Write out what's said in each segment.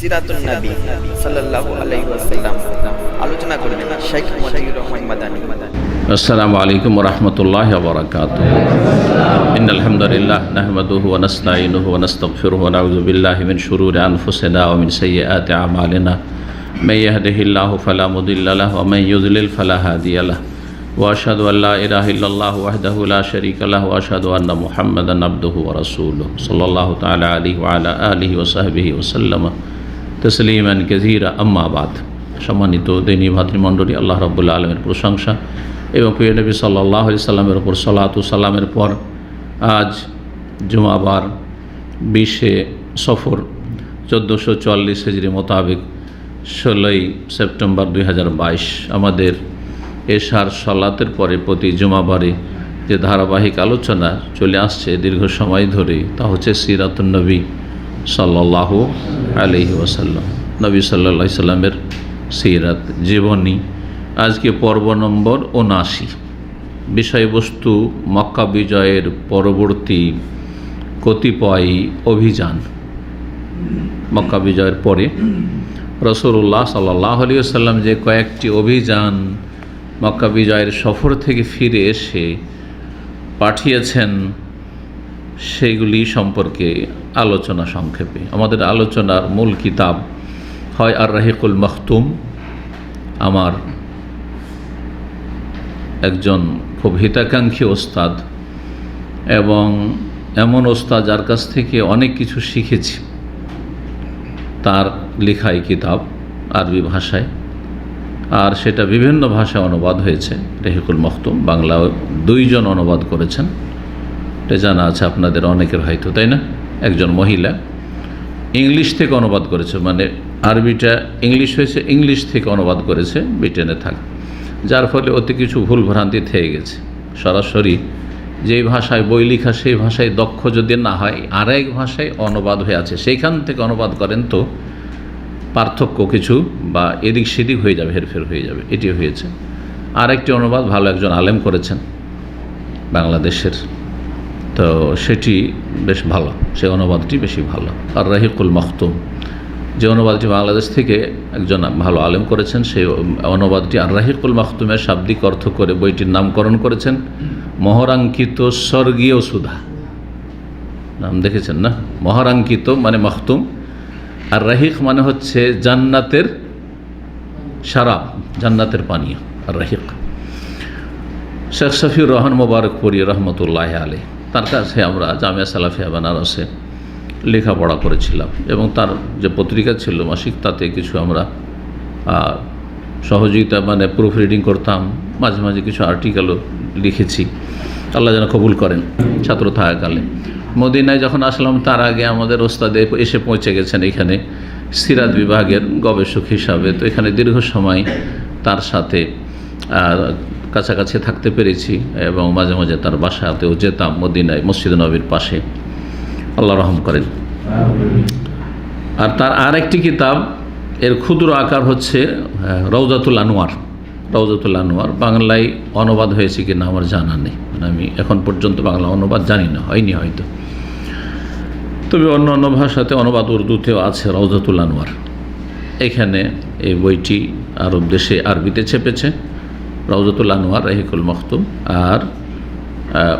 সিরাতুন নবী সাল্লাল্লাহু আলাইহি ওয়াসাল্লাম আলোচনা করবেন শেখ মতিউর রহমান মাদানী। আসসালামু আলাইকুম ওয়া রাহমাতুল্লাহি ওয়া বারাকাতুহু। ইন্নাল হামদালিল্লাহ নাহমাদুহু ওয়া নাস্তাঈনুহু ওয়া নাস্তাগফিরুহু ওয়া নাউযু বিল্লাহি মিন শুরুরি আনফুসিনা ওয়া মিন সাইয়্যাতি আমালিনা। মান ইয়াহদিহিল্লাহু ফালা মুদিল্লা লাহু ওয়া মান ইউদ্লিল ফালা হাদিয়া লাহু। ওয়া আশহাদু আল লা ইলাহা ইল্লাল্লাহু ওয়াহদাহু লা শারীকা লাহু ওয়া আশহাদু আন্না মুহাম্মাদান আবদুহু ওয়া রাসূলুহু সাল্লাল্লাহু তাআলা আলাইহি ওয়া আলা আলিহি ওয়া সাহবিহি ওয়া সাল্লাম তাসলিমান কাসীরা। আম্মা বাদ। সম্মানিত দিনী ভাতৃমণ্ডলী, আল্লাহ রাব্বুল আলামিনের প্রশংসা এবং প্রিয় নবী সাল্লাল্লাহু আলাইহি সাল্লামের উপর সালাতু সালামের পর আজ জুমাবার 20 সফর 1444 হিজরি মোতাবেক 16 সেপ্টেম্বর 2022 আমাদের এশার সালাতের পরে প্রতি জুমাবারে যে ধারাবাহিক আলোচনা চলে আসছে দীর্ঘ সময় ধরে, তা হচ্ছে সিরাতুন নবী সাল্লাল্লাহু আলাইহি ওয়াসাল্লাম, নবী সাল্লাল্লাহু আলাইহি সাল্লামের সিরাত জীবনী। আজকে পর্ব নম্বর 79। বিষয়বস্তু মক্কা বিজয়ের পরবর্তী কতিপয় অভিযান। মক্কা বিজয়ের পরে রাসূলুল্লাহ সাল্লাল্লাহু আলাইহি ওয়াসাল্লাম যে কয়েকটি অভিযান মক্কা বিজয়ের সফর থেকে ফিরে এসে পাঠিয়েছেন, সেগুলি সম্পর্কে আলোচনা সংক্ষেপে। আমাদের আলোচনার মূল কিতাব হয় আর রাহিকুল মখতুম। আমার একজন খুব হিতাকাঙ্ক্ষী ওস্তাদ এবং এমন ওস্তাদ যার কাছ থেকে অনেক কিছু শিখেছি, তার লেখাই কিতাব আরবি ভাষায়, আর সেটা বিভিন্ন ভাষায় অনুবাদ হয়েছে। রাহিকুল মখতুম বাংলাও 2 জন অনুবাদ করেছেন, এটা জানা আছে আপনাদের অনেকের হয়তো, তাই না? একজন মহিলা ইংলিশ থেকে অনুবাদ করেছে, মানে আরবিটা ইংলিশ হয়েছে, ইংলিশ থেকে অনুবাদ করেছে, ব্রিটেনে থাকে, যার ফলে অতি কিছু ভুল ভ্রান্তি থেকে গেছে। সরাসরি যেই ভাষায় বই লেখা সেই ভাষায় দক্ষ যদি না হয়, আরেক ভাষায় অনুবাদ হয়ে আছে, সেইখান থেকে অনুবাদ করেন তো পার্থক্য কিছু বা এদিক সেদিক হয়ে যাবে, হেরফের হয়ে যাবে, এটি হয়েছে। আরেকটি অনুবাদ ভালো একজন আলেম করেছেন বাংলাদেশের, তো সেটি বেশ ভালো, সেই অনুবাদটি বেশি ভালো। আর রাহিকুল মখতুম যে অনুবাদটি বাংলাদেশ থেকে একজন ভালো আলেম করেছেন, সেই অনুবাদটি আর রাহিকুল মখতুমের শাব্দিক অর্থ করে বইটির নামকরণ করেছেন মহরাঙ্কিত স্বর্গীয় সুধা। নাম দেখেছেন না? মহরাঙ্কিত মানে মখতুম, আর রাহিক মানে হচ্ছে জান্নাতের শরাব, জান্নাতের পানীয়। আর রাহিক শেখ শফিউর রহমান মোবারকপুরি রহমতুল্লাহ আলাইহি, তার কাছে আমরা জামিয়া সালাফিয়া বেনারসে লেখাপড়া করেছিলাম এবং তার যে পত্রিকা ছিল মাসিক, তাতে কিছু আমরা সহযোগিতা মানে প্রুফ রিডিং করতাম, মাঝে মাঝে কিছু আর্টিকেলও লিখেছি। আল্লাহ যেন কবুল করেন। ছাত্র থাকাকালে মদিনায় যখন আসলাম, তার আগে আমাদের ওস্তাদে এসে পৌঁছে গেছেন এখানে সিরাত বিভাগের গবেষক হিসাবে, তো এখানে দীর্ঘ সময় তার সাথে কাছাকাছি থাকতে পেরেছি এবং মাঝে মাঝে তার বাসাতেও যেতাম মদিনায়, মসজিদ নবীর পাশে। আল্লাহ রহম করেন। আর তার আরেকটি কিতাব, এর ক্ষুদ্র আকার হচ্ছে রওজাতুল আনোয়ার। রওজাতুল আনোয়ার বাংলায় অনুবাদ হয়েছে কিনা আমার জানা নেই, মানে আমি এখন পর্যন্ত বাংলা অনুবাদ জানি না, হয়নি হয়তো, তবে অন্য অন্য ভাষাতে অনুবাদ উর্দুতেও আছে রওজাতুল আনোয়ার। এখানে এই বইটি আরব দেশে আরবিতে ছেপেছে, রওজাতুল আনোয়ার রাহিকুল মখতুম। আর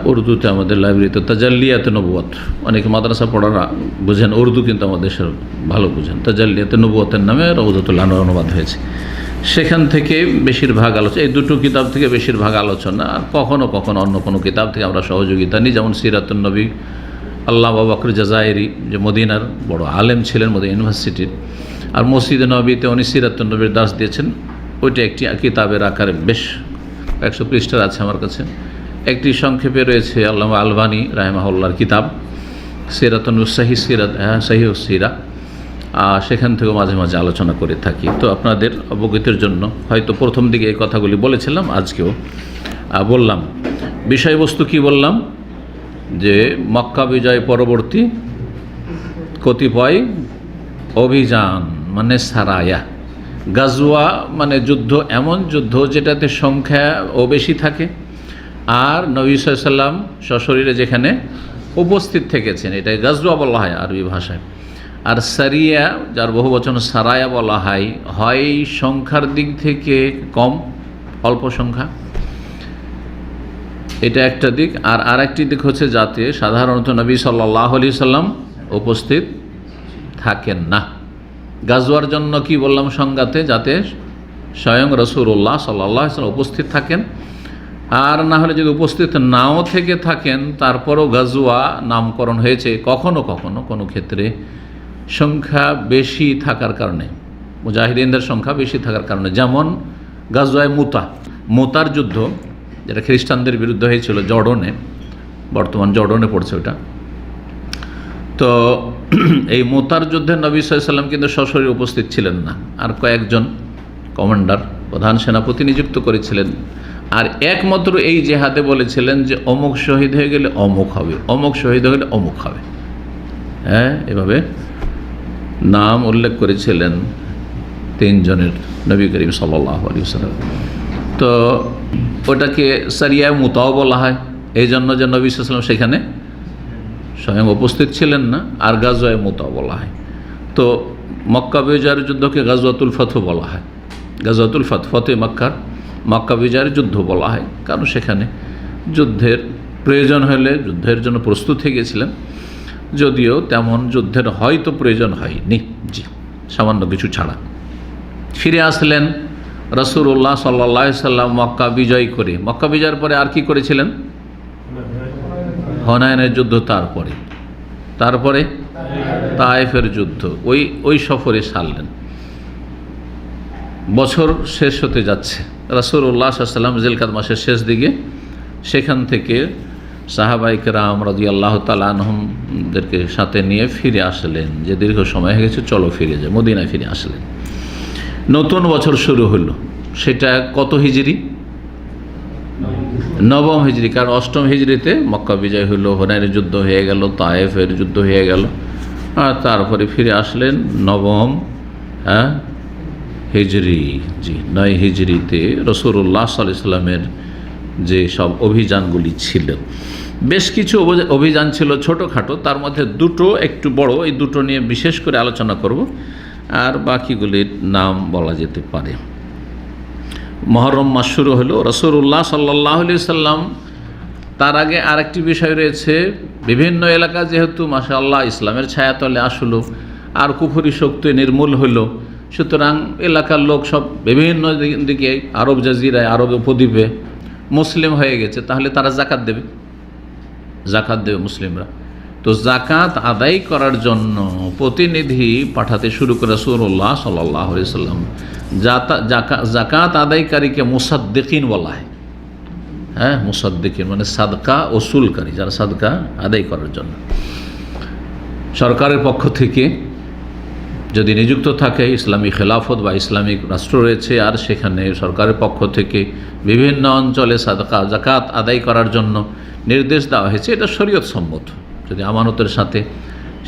উর্দুতে আমাদের লাইব্রেরিতে তাজাল্লিয়াতে নবুয়ত, অনেকে মাদ্রাসা পড়ারা বুঝেন উর্দু, কিন্তু আমাদের দেশের ভালো বুঝেন, তাজাল্লিয়াতে নবুয়তের নামে রওজাতুল আনোয়ার অনুবাদ হয়েছে। সেখান থেকে বেশিরভাগ আলোচনা, এই দুটো কিতাব থেকে বেশিরভাগ আলোচনা। আর কখনো কখনো অন্য কোনো কিতাব থেকে আমরা সহযোগিতা নিই, যেমন সিরাতুন নবী আল্লাহ আবু বকর জাজাইরি, যে মদিনার বড় আলেম ছিলেন মদিনা ইউনিভার্সিটির, আর মসজিদে নবীতে উনি সিরাতুন নবীর দাস দিয়েছেন। ওইটা একটি কিতাবের আকারে বেশ 100 পৃষ্ঠার আছে আমার কাছে। একটি সংক্ষেপে রয়েছে আল্লামা আলবানী রাহিমাহুল্লাহর কিতাব সিরাতুন সহিহ সিরাত, সহিহ সিরা, সেখান থেকেও মাঝে মাঝে আলোচনা করে থাকি। তো আপনাদের অবগতির জন্য হয়তো প্রথম দিকে এই কথাগুলি বলেছিলাম, আজকেও বললাম। বিষয়বস্তু কি বললাম? যে মক্কা বিজয় পরবর্তী কতিপয় অভিযান মানে সারায়া। গাজওয়া মানে যুদ্ধ, এমন যুদ্ধ যেটাতে সংখ্যা ও বেশি থাকে, আর নবী সাল্লাল্লাহু আলাইহি ওয়াসাল্লাম সশরীরে যেখানে উপস্থিত থেকেছেন, এটাই গাজওয়া বলা হয় আরবি ভাষায়। আর সারিয়া, যার বহু বচন সারায়া বলা হয়, হয় সংখ্যার দিক থেকে কম, অল্প সংখ্যা, এটা একটা দিক। আর আরেকটি দিক হচ্ছে যাতে সাধারণত নবী সাল্লাল্লাহু আলাইহি সাল্লাম উপস্থিত থাকেন না। গাজওয়ার জন্য কি বললাম সংজ্ঞাতে, যাতে স্বয়ং রাসূলুল্লাহ সাল্লাল্লাহু আলাইহি সাল্লাম উপস্থিত থাকেন। আর না হলে যদি উপস্থিত নাও থেকে থাকেন, তারপরও গাজওয়া নামকরণ হয়েছে কখনো কখনো কোনো ক্ষেত্রে সংখ্যা বেশি থাকার কারণে, মুজাহিদিনদের সংখ্যা বেশি থাকার কারণে। যেমন গাজওয়ায়ে মুতার যুদ্ধ, যেটা খ্রিস্টানদের বিরুদ্ধে হয়েছিল জর্ডনে, বর্তমান জর্ডনে পড়ছে ওটা। তো এই মুতার যুদ্ধে নবী সাল্লাল্লাহু আলাইহি ওয়াসাল্লাম কিন্তু সশরীরে উপস্থিত ছিলেন না, আর কয়েকজন কমান্ডার, প্রধান সেনাপতি নিযুক্ত করেছিলেন। আর একমাত্র এই জেহাদে বলেছিলেন যে অমুক শহীদ হয়ে গেলে অমুক হবে, অমুক শহীদ হয়ে গেলে অমুক হবে। হ্যাঁ, এভাবে নাম উল্লেখ করেছিলেন 3 জনের, নবী করিম সাল্লাল্লাহু আলাইহি ওয়াসাল্লাম। তো ওটাকে সারিয়ায়ে মুতাও বলা হয়, এই জন্য যে নবী সাল্লাল্লাহু আলাইহি ওয়াসাল্লাম সেখানে স্বয়ং উপস্থিত ছিলেন না। আর গাজওয়ায়ে মুতাও বলা হয়। তো মক্কা বিজয়ের যুদ্ধকে গাজওয়াতুল ফাতহ বলা হয়। গাজওয়াতুল ফাতহ, ফতে মক্কার, মক্কা বিজয়ের যুদ্ধ বলা হয়, কারণ সেখানে যুদ্ধের প্রয়োজন হলে যুদ্ধের জন্য প্রস্তুত হয়ে গেছিলেন, যদিও তেমন যুদ্ধের হয়তো প্রয়োজন হয়নি, জি, সামান্য কিছু ছাড়া। ফিরে আসলেন রাসূলুল্লাহ সাল্লাল্লাহু আলাইহি সাল্লাম মক্কা বিজয় করে। মক্কা বিজয়ের পরে আর কি করেছিলেন? হুনাইনের যুদ্ধ, তারপরে তায়েফের যুদ্ধ, ওই সফরে সারলেন। বছর শেষ হতে যাচ্ছে, রাসূলুল্লাহ সাল্লাল্লাহু আলাইহি সাল্লাম জিলকাদ মাসের শেষ দিকে সেখান থেকে সাহাবায়ে কেরাম রাদিয়াল্লাহু তাআলা আনহুমদেরকে সাথে নিয়ে ফিরে আসলেন, যে দীর্ঘ সময় হয়ে গেছে, চলো ফিরে যাই, মদিনায় ফিরে আসলেন। নতুন বছর শুরু হলো, সেটা কত হিজরি? 9 হিজরি, কারণ 8 হিজরিতে মক্কা বিজয় হলো, হুনাইনের যুদ্ধ হয়ে গেল, তায়েফের যুদ্ধ হয়ে গেল, আর তারপরে ফিরে আসলেন 9 হিজরি, জি 9 হিজরিতে রাসূলুল্লাহ সাল্লাল্লাহু আলাইহি সাল্লামের যে সব অভিযানগুলি ছিল, বেশ কিছু অভিযান ছিল ছোটোখাটো, তার মধ্যে দুটো একটু বড়, এই দুটো নিয়ে বিশেষ করে আলোচনা করব, আর বাকিগুলির নাম বলা যেতে পারে। মুহররম মাস শুরু হলো, রাসূলুল্লাহ সাল্লাল্লাহু আলাইহি সাল্লাম, তার আগে আরেকটি বিষয় রয়েছে, বিভিন্ন এলাকা যেহেতু মাশাআল্লাহ ইসলামের ছায়াতলে আসলো আর কুফরি শক্তি নির্মূল হলো, সুতরাং এলাকার লোক সব বিভিন্ন দিকে, আরব জাজিরায়, আরব উপদ্বীপে মুসলিম হয়ে গেছে, তাহলে তারা জাকাত দেবে মুসলিমরা। তো জাকাত আদায় করার জন্য প্রতিনিধি পাঠাতে শুরু করে রাসূলুল্লাহ সাল্লাল্লাহু আলাইহি সাল্লাম। জাকাত আদায়কারীকে মুসাদ্দিকিন বলা হয়। হ্যাঁ, মুসাদ্দিকিন মানে সাদকা ওসুলকারী, যারা সাদকা আদায় করার জন্য সরকারের পক্ষ থেকে যদি নিযুক্ত থাকে, ইসলামী খেলাফত বা ইসলামিক রাষ্ট্র রয়েছে, আর সেখানে সরকারের পক্ষ থেকে বিভিন্ন অঞ্চলে জাকাত আদায় করার জন্য নির্দেশ দেওয়া হয়েছে। এটা শরীয়ত সম্মত, যদি আমানতের সাথে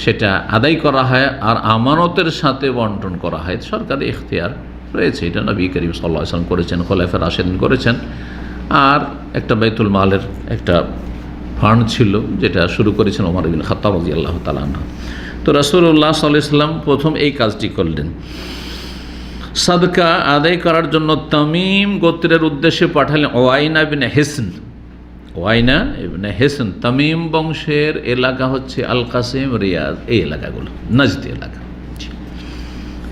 সেটা আদায় করা হয় আর আমানতের সাথে বন্টন করা হয়, সরকারি ইখতিয়ার রয়েছে। এটা নবী করিম সাল্লাল্লাহু আলাইহি ওয়াসাল্লাম করেছেন, খোলাফায়ে রাশিদিন করেছেন। আর একটা বাইতুল মালের একটা ফান্ড ছিল, যেটা শুরু করেছেন ওমর ইবনে খাত্তাব রাদিয়াল্লাহু তাআলা আনহু। তো রাসূলুল্লাহ সাল্লাল্লাহু আলাইহি ওয়াসাল্লাম প্রথম এই কাজটি করলেন, সাদকা আদায় করার জন্য তামিম গোত্রের উদ্দেশ্যে পাঠালেন ওয়াইনা ইবনে হেসন। তামিম বংশের এলাকা হচ্ছে আল কাসিম, রিয়াজ, এই এলাকাগুলো নাজদি এলাকা।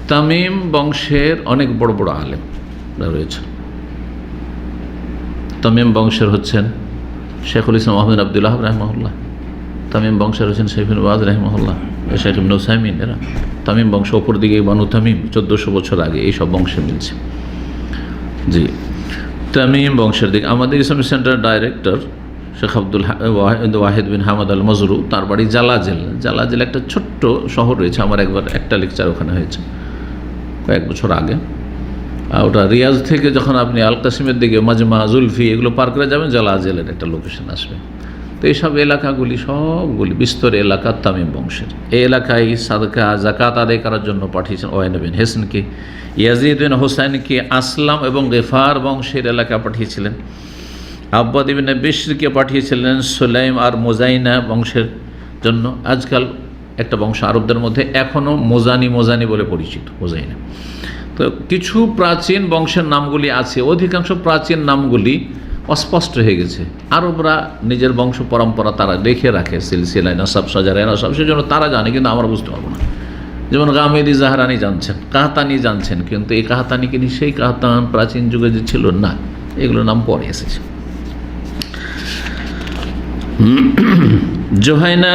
তামিম বংশের অনেক বড় বড় আলেম রয়েছে। তামিম বংশের হচ্ছেন শেখুল ইসলাম আহমদ আব্দুল্লাহ রাহিমাহুল্লাহ, তামিম বংশের হচ্ছেন শেখ ইবনে বাজ রাহিমাহুল্লাহ, শেখ ইবনে উসাইমিন, এরা তামিম বংশ। ওপর দিকে বানু তামিম 1400 বছর আগে এই সব বংশে মিলছে। জি, তামিম বংশের দিকে আমাদের Islamic centre director Sheikh Abdul Wahid bin Hamad Al Mazrui, তার বাড়ি জালাজেল একটা ছোট্ট শহর রয়েছে। আমার একবার একটা লেকচার ওখানে হয়েছে কয়েক বছর আগে। ওটা রিয়াজ থেকে যখন আপনি আল কাসিমের দিকে মাজমা, জুলফি এগুলো পার করে যাবেন, জালাজেলের একটা লোকেশন আসবে। তো এইসব এলাকাগুলি সবগুলি বিস্তর এলাকা তামিম বংশের। এই এলাকায় সাদকা জাকাত আদায় করার জন্য পাঠিয়েছেন ওয়াইনা বিন হেসনকে, ইয়াজিদ বিন হোসাইনকে আসলাম এবং গেফার বংশের এলাকা পাঠিয়েছিলেন, আব্বাদ ইবনে বিশরকে পাঠিয়েছিলেন সুলাইম আর মুজাইনা বংশের জন্য। আজকাল একটা বংশ আরবদের মধ্যে এখনও মোজানি বলে পরিচিত, মোজাইনা। তো কিছু প্রাচীন বংশের নামগুলি আছে, অধিকাংশ প্রাচীন নামগুলি অস্পষ্ট হয়ে গেছে। আরবরা নিজের বংশ পরম্পরা তারা রেখে রাখে, সিলসিলায় নাসাব, সাজারায় নাসাব, সেজন্য তারা জানে, কিন্তু আমরা বুঝতে পারবো না। যেমন গামেদি জাহরানি জানছেন, কাহতানি জানছেন, কিন্তু এই কাহতানি কি সেই কাহতান প্রাচীন যুগে যে ছিল না, এগুলো নাম পরে এসেছে। জোহাইনা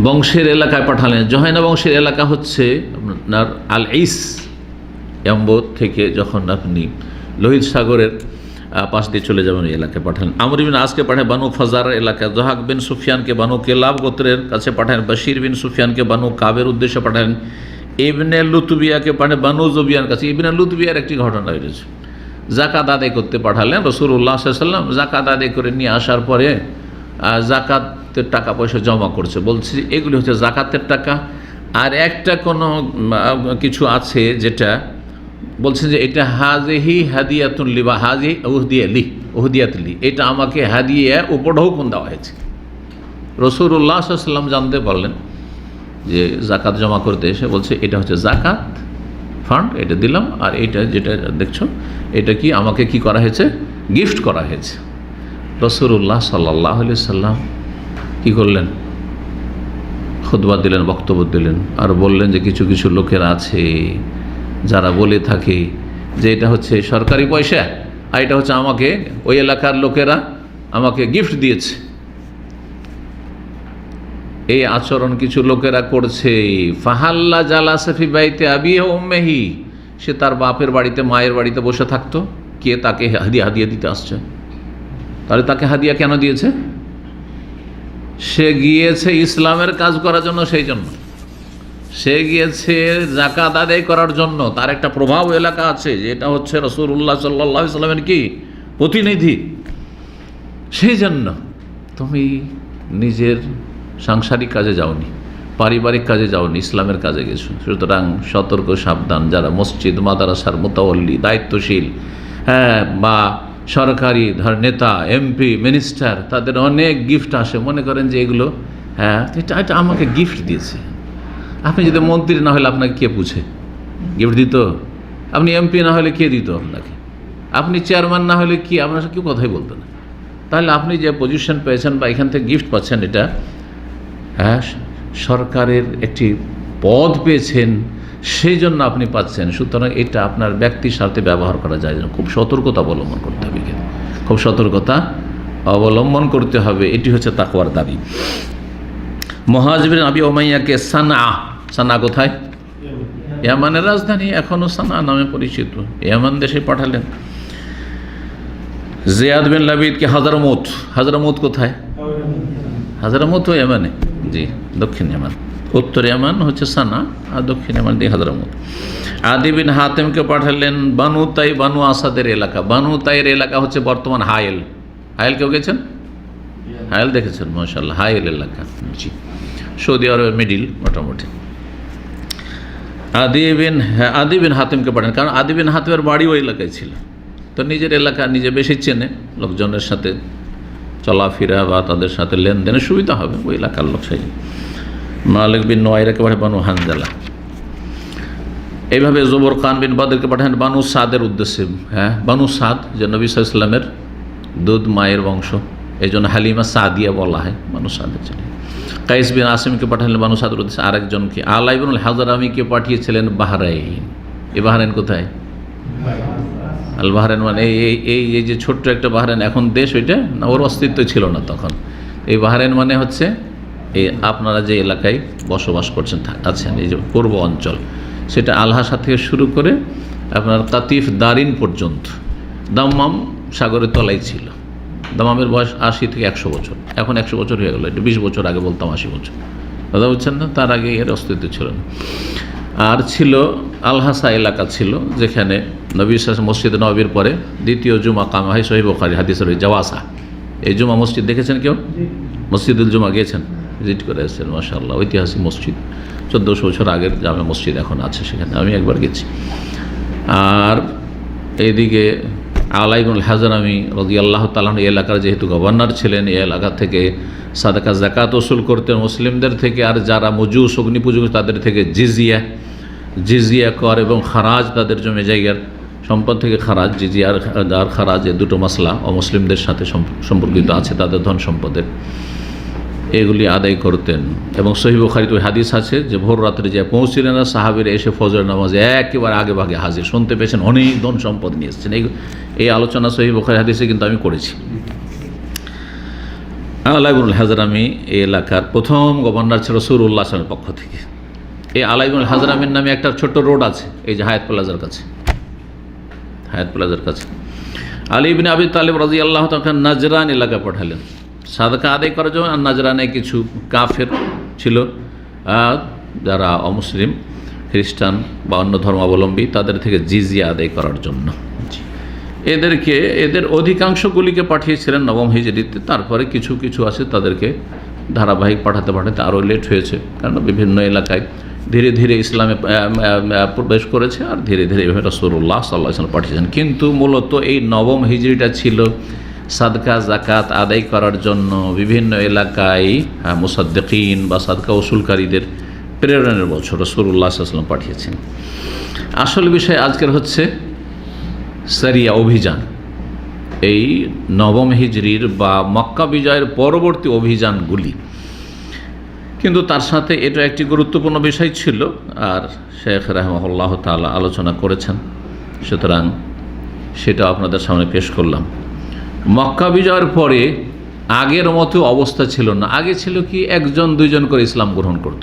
বংশের এলাকায় পাঠালেন। জোহাইনা বংশের এলাকা হচ্ছে আপনার আল ইস এম্বর থেকে যখন আপনি লোহিত সাগরের পাশ দিয়ে চলে যাবেন ওই এলাকায় পাঠালেন। আমর বিন আসকে পাঠায় বানু ফাজার এলাকা, জহাক বিন সুফিয়ানকে বানু কেলাব গোত্রের কাছে পাঠালেন, বশির বিন সুফিয়ানকে বানু কাবের উদ্দেশ্যে পাঠালেন, ইবনে লুতবিয়াকে পাঠায় বানু জবিয়ার কাছে। ইবনে লুতবিয়ার একটি ঘটনা রয়েছে, জাকাত আদায় করতে পাঠালেন রাসূলুল্লাহ সাল্লাল্লাহু আলাইহি ওয়াসাল্লাম। জাকাত আদায় করে নিয়ে আসার পরে জাকাতের টাকা পয়সা জমা করছে, বলছে এগুলি হচ্ছে জাকাতের টাকা, আর একটা কোনো কিছু আছে যেটা বলছেন যে এটা হাজিহি হাদিয়াতুল্লি বা হাজি উহদিয়াতলি, এটা আমাকে হাদিয়া উপঢৌকন দেওয়া হয়েছে। রাসূলুল্লাহ সাল্লাল্লাহু আলাইহি ওয়াসাল্লাম জানতে পারলেন যে জাকাত জমা করতে এসে বলছে এটা হচ্ছে জাকাত ফান্ড, এটা দিলাম, আর এটা যেটা দেখছো এটা কি আমাকে কি করা হয়েছে, গিফট করা হয়েছে। রাসূলুল্লাহ সাল্লাল্লাহু আলাইহি ওয়াসাল্লাম কী করলেন, খুতবা দিলেন, বক্তব্য দিলেন, আর বললেন যে কিছু কিছু লোকের আছে যারা বলে থাকে যে এটা হচ্ছে সরকারি পয়সা, আর এটা হচ্ছে আমাকে ওই এলাকার লোকেরা আমাকে গিফট দিয়েছে। এই আচরণ কিছু লোকেরা করছে। ফাহাল্লা জালাসা ফি বাইতে আবিহি ওয়া উম্মিহি, সে তার বাপের বাড়িতে, মায়ের বাড়িতে বসে থাকতো, কে তাকে হাদিয়া দিতে আসছে, তাহলে তাকে হাদিয়া কেন দিয়েছে? সে গিয়েছে ইসলামের কাজ করার জন্য, সেই জন্য সে গিয়েছে জাকাত আদায় করার জন্য। তার একটা প্রভাব এলাকা আছে, যেটা হচ্ছে রাসূলুল্লাহ সাল্লাল্লাহু আলাইহি ওয়াসাল্লামের কি প্রতিনিধি, সেই জন্য তুমি নিজের সাংসারিক কাজে যাওনি, পারিবারিক কাজে যাওনি, ইসলামের কাজে গেছো। সুতরাং সতর্ক, সাবধান। যারা মসজিদ মাদ্রাসার মোতাওয়াল্লি, দায়িত্বশীল, হ্যাঁ, বা সরকারি নেতা, এমপি, মিনিস্টার, তাদের অনেক গিফট আসে, মনে করেন যে এগুলো হ্যাঁ এটা আমাকে গিফট দিয়েছে। আপনি যদি মন্ত্রী না হলে আপনাকে কে পুছে গিফট দিত? আপনি এমপি না হলে কে দিত আপনাকে? আপনি চেয়ারম্যান না হলে কি আপনার কেউ কথাই বলতো না। তাহলে আপনি যে পজিশন পেয়েছেন বা এখান থেকে গিফট পাচ্ছেন, এটা হ্যাঁ সরকারের একটি পদ পেয়েছেন, সেই জন্য আপনি পাচ্ছেন। সুতরাং এটা আপনার ব্যক্তির সাথে ব্যবহার করা যায় না, খুব সতর্কতা অবলম্বন করতে হবে, খুব সতর্কতা অবলম্বন করতে হবে। এটি হচ্ছে তাকওয়ার দাবি। মুআয বিন আবি উমাইয়াকে সানা কোথায়? ইয়ামানের রাজধানী, এখনও সানা নামে পরিচিত। ইয়ামান দেশে পাঠালেন। জিয়াদ বিন লাবিদকে হাজরামউত কোথায়? হাজরামউত ইয়ামানে, জি, দক্ষিণ ইয়ামান। উত্তর ইয়ামান হচ্ছে সানা, আর দক্ষিণ ইয়ামান দিয়ে হাজরামউত। আদি বিন হাতেমকে পাঠালেন বানু আসাদের এলাকা। বানু তাইয়ের এলাকা হচ্ছে বর্তমান হায়েল। হায়েল কেউ গেছেন? হায়েল দেখেছেন? মাশাআল্লাহ, হায়েল এলাকা, জি, সৌদি আরবের মিডিল মোটামুটি। আদি বিন হাতেমকে পাঠান, কারণ আদি বিন হাতেমের বাড়ি ওই এলাকায় ছিল, তো নিজের এলাকা নিজে বেশি চেনে, লোকজনের সাথে চলাফেরা বা তাদের সাথে লেনদেনের সুবিধা হবে, ওই এলাকার লোক। সেই মালিক বিন নোয়াইরাকে পাঠায় বানু হানজালা। এইভাবে জবর খান বিন বাদরকে পাঠান বানু সাদের উদ্দেশ্যে। হ্যাঁ, বানু সাদ যে নবী সাল্লাল্লাহু আলাইহি ওয়াসাল্লামের দুধ মায়ের বংশ, এই জন্য হালিমা সাদিয়া বলা হয়, বানু সাদের জন্য। কাইস বিন আসিমকে পাঠালেন বানু সাদের উদ্দেশ্যে। আরেকজনকে আলা ইবনুল হাজরামিকে পাঠিয়েছিলেন বাহরাইন। এই বাহরাইন কোথায়? আল বাহরাইন মানে এই যে ছোট্ট একটা বাহরাইন, এখন দেশ ওইটা না, ওর অস্তিত্ব ছিল না তখন। এই বাহরাইন মানে হচ্ছে এই আপনারা যে এলাকায় বসবাস করছেন আছেন, এই যে পূর্ব অঞ্চল, সেটা আলহাসা থেকে শুরু করে আপনার কাতিফ দারিন পর্যন্ত দাম্মাম সাগরের তলায় ছিল। দাম্মামের বয়স 80 থেকে 100 বছর, এখন 100 বছর হয়ে গেল। এটা 20 বছর আগে বলতাম 80 বছর, কথা বুঝছেন না? তার আগে এর অস্তিত্ব ছিল না। আর ছিল আলহাসা এলাকা ছিল, যেখানে নবী সাল্লাল্লাহু মসজিদ নববীর পরে দ্বিতীয় জুমা কামা হয়, সহিহ বুখারী হাদিসের জাওয়াসা। এই জুমা মসজিদ দেখেছেন কেউ? মসজিদুল জুমা গিয়েছেন, ভিজিট করে এসেছেন, মাশাআল্লাহ, ঐতিহাসিক মসজিদ। 1400 বছর আগের জামে মসজিদ এখন আছে সেখানে, আমি একবার গেছি। আর এইদিকে আলা ইবনুল হাজরামি রাদিয়াল্লাহু তাআলা এই এলাকার যেহেতু গভর্নর ছিলেন, এই এলাকা থেকে সাদাকা যাকাত ওসুল করতেন মুসলিমদের থেকে, আর যারা মজুস অগ্নি পূজক তাদের থেকে জিজিয়া কর এবং খারাজ, তাদের জমি জায়গার সম্পদ থেকে খারাজ, জিজিয়া আর খারাজ, এই দুটো মাসলা অমুসলিমদের সাথে সম্পর্কিত আছে, তাদের ধন সম্পদের, এগুলি আদায় করতেন। এবং সহিহ বুখারীতে ওই হাদিস আছে যে ভোর রাত্রে যে পৌঁছছিলেন না সাহাবীরা এসে ফজর নামাজে একেবারে আগে ভাগে হাজির, শুনতে পেয়েছেন অনেক ধন সম্পদ নিয়ে এসেছেন। এই আলোচনা সহিহ বুখারী হাদিসে কিন্তু আমি করেছি। আলা ইবনুল হাজরামি এই এলাকার প্রথম গভর্নর ছিল রাসূলুল্লাহ সাল্লাল্লাহু আলাইহি ওয়াসাল্লামের পক্ষ থেকে। এই আলা ইবনুল হাজরামির নামে একটা ছোট্ট রোড আছে, এই যে হায়াত প্লাজার কাছে, আলী ইবনে আবি তালিব রাদিয়াল্লাহু তাআলা নাজরান এলাকা পাঠালেন সাদকা আদায় করার জন্য। আর নাজরানে কিছু কাফের ছিল যারা অমুসলিম, খ্রিস্টান বা অন্য ধর্মাবলম্বী, তাদের থেকে জিজিয়া আদায় করার জন্য এদের অধিকাংশগুলিকে পাঠিয়েছিলেন নবম হিজরিতে। তারপরে কিছু কিছু আছে তাদেরকে ধারাবাহিক পাঠাতে আরও লেট হয়েছে, কারণ বিভিন্ন এলাকায় ধীরে ধীরে ইসলামে প্রবেশ করেছে, আর ধীরে ধীরে এভাবে রাসূলুল্লাহ সাল্লাল্লাহু আলাইহি ওয়াসাল্লাম পাঠিয়েছেন। কিন্তু মূলত এই নবম হিজরিটা ছিল সাদকা যাকাত আদায় করার জন্য বিভিন্ন এলাকায় মুসাদ্দিকিন বা সাদকা ওসুলকারীদের প্রেরণের বছর রাসূলুল্লাহ সাল্লাল্লাহু আলাইহি ওয়াসাল্লাম পাঠিয়েছেন। আসল বিষয় আজকের হচ্ছে সারিয়া অভিযান, এই নবম হিজরির বা মক্কা বিজয়ের পরবর্তী অভিযানগুলি। কিন্তু তার সাথে এটা একটি গুরুত্বপূর্ণ বিষয় ছিল, আর শেখ রাহিমাহুল্লাহ তাআলা আলোচনা করেছেন, সুতরাং সেটা আপনাদের সামনে পেশ করলাম। মক্কা বিজয়ের পরে আগের মতো অবস্থা ছিল না। আগে ছিল কি, একজন দুইজন করে ইসলাম গ্রহণ করত,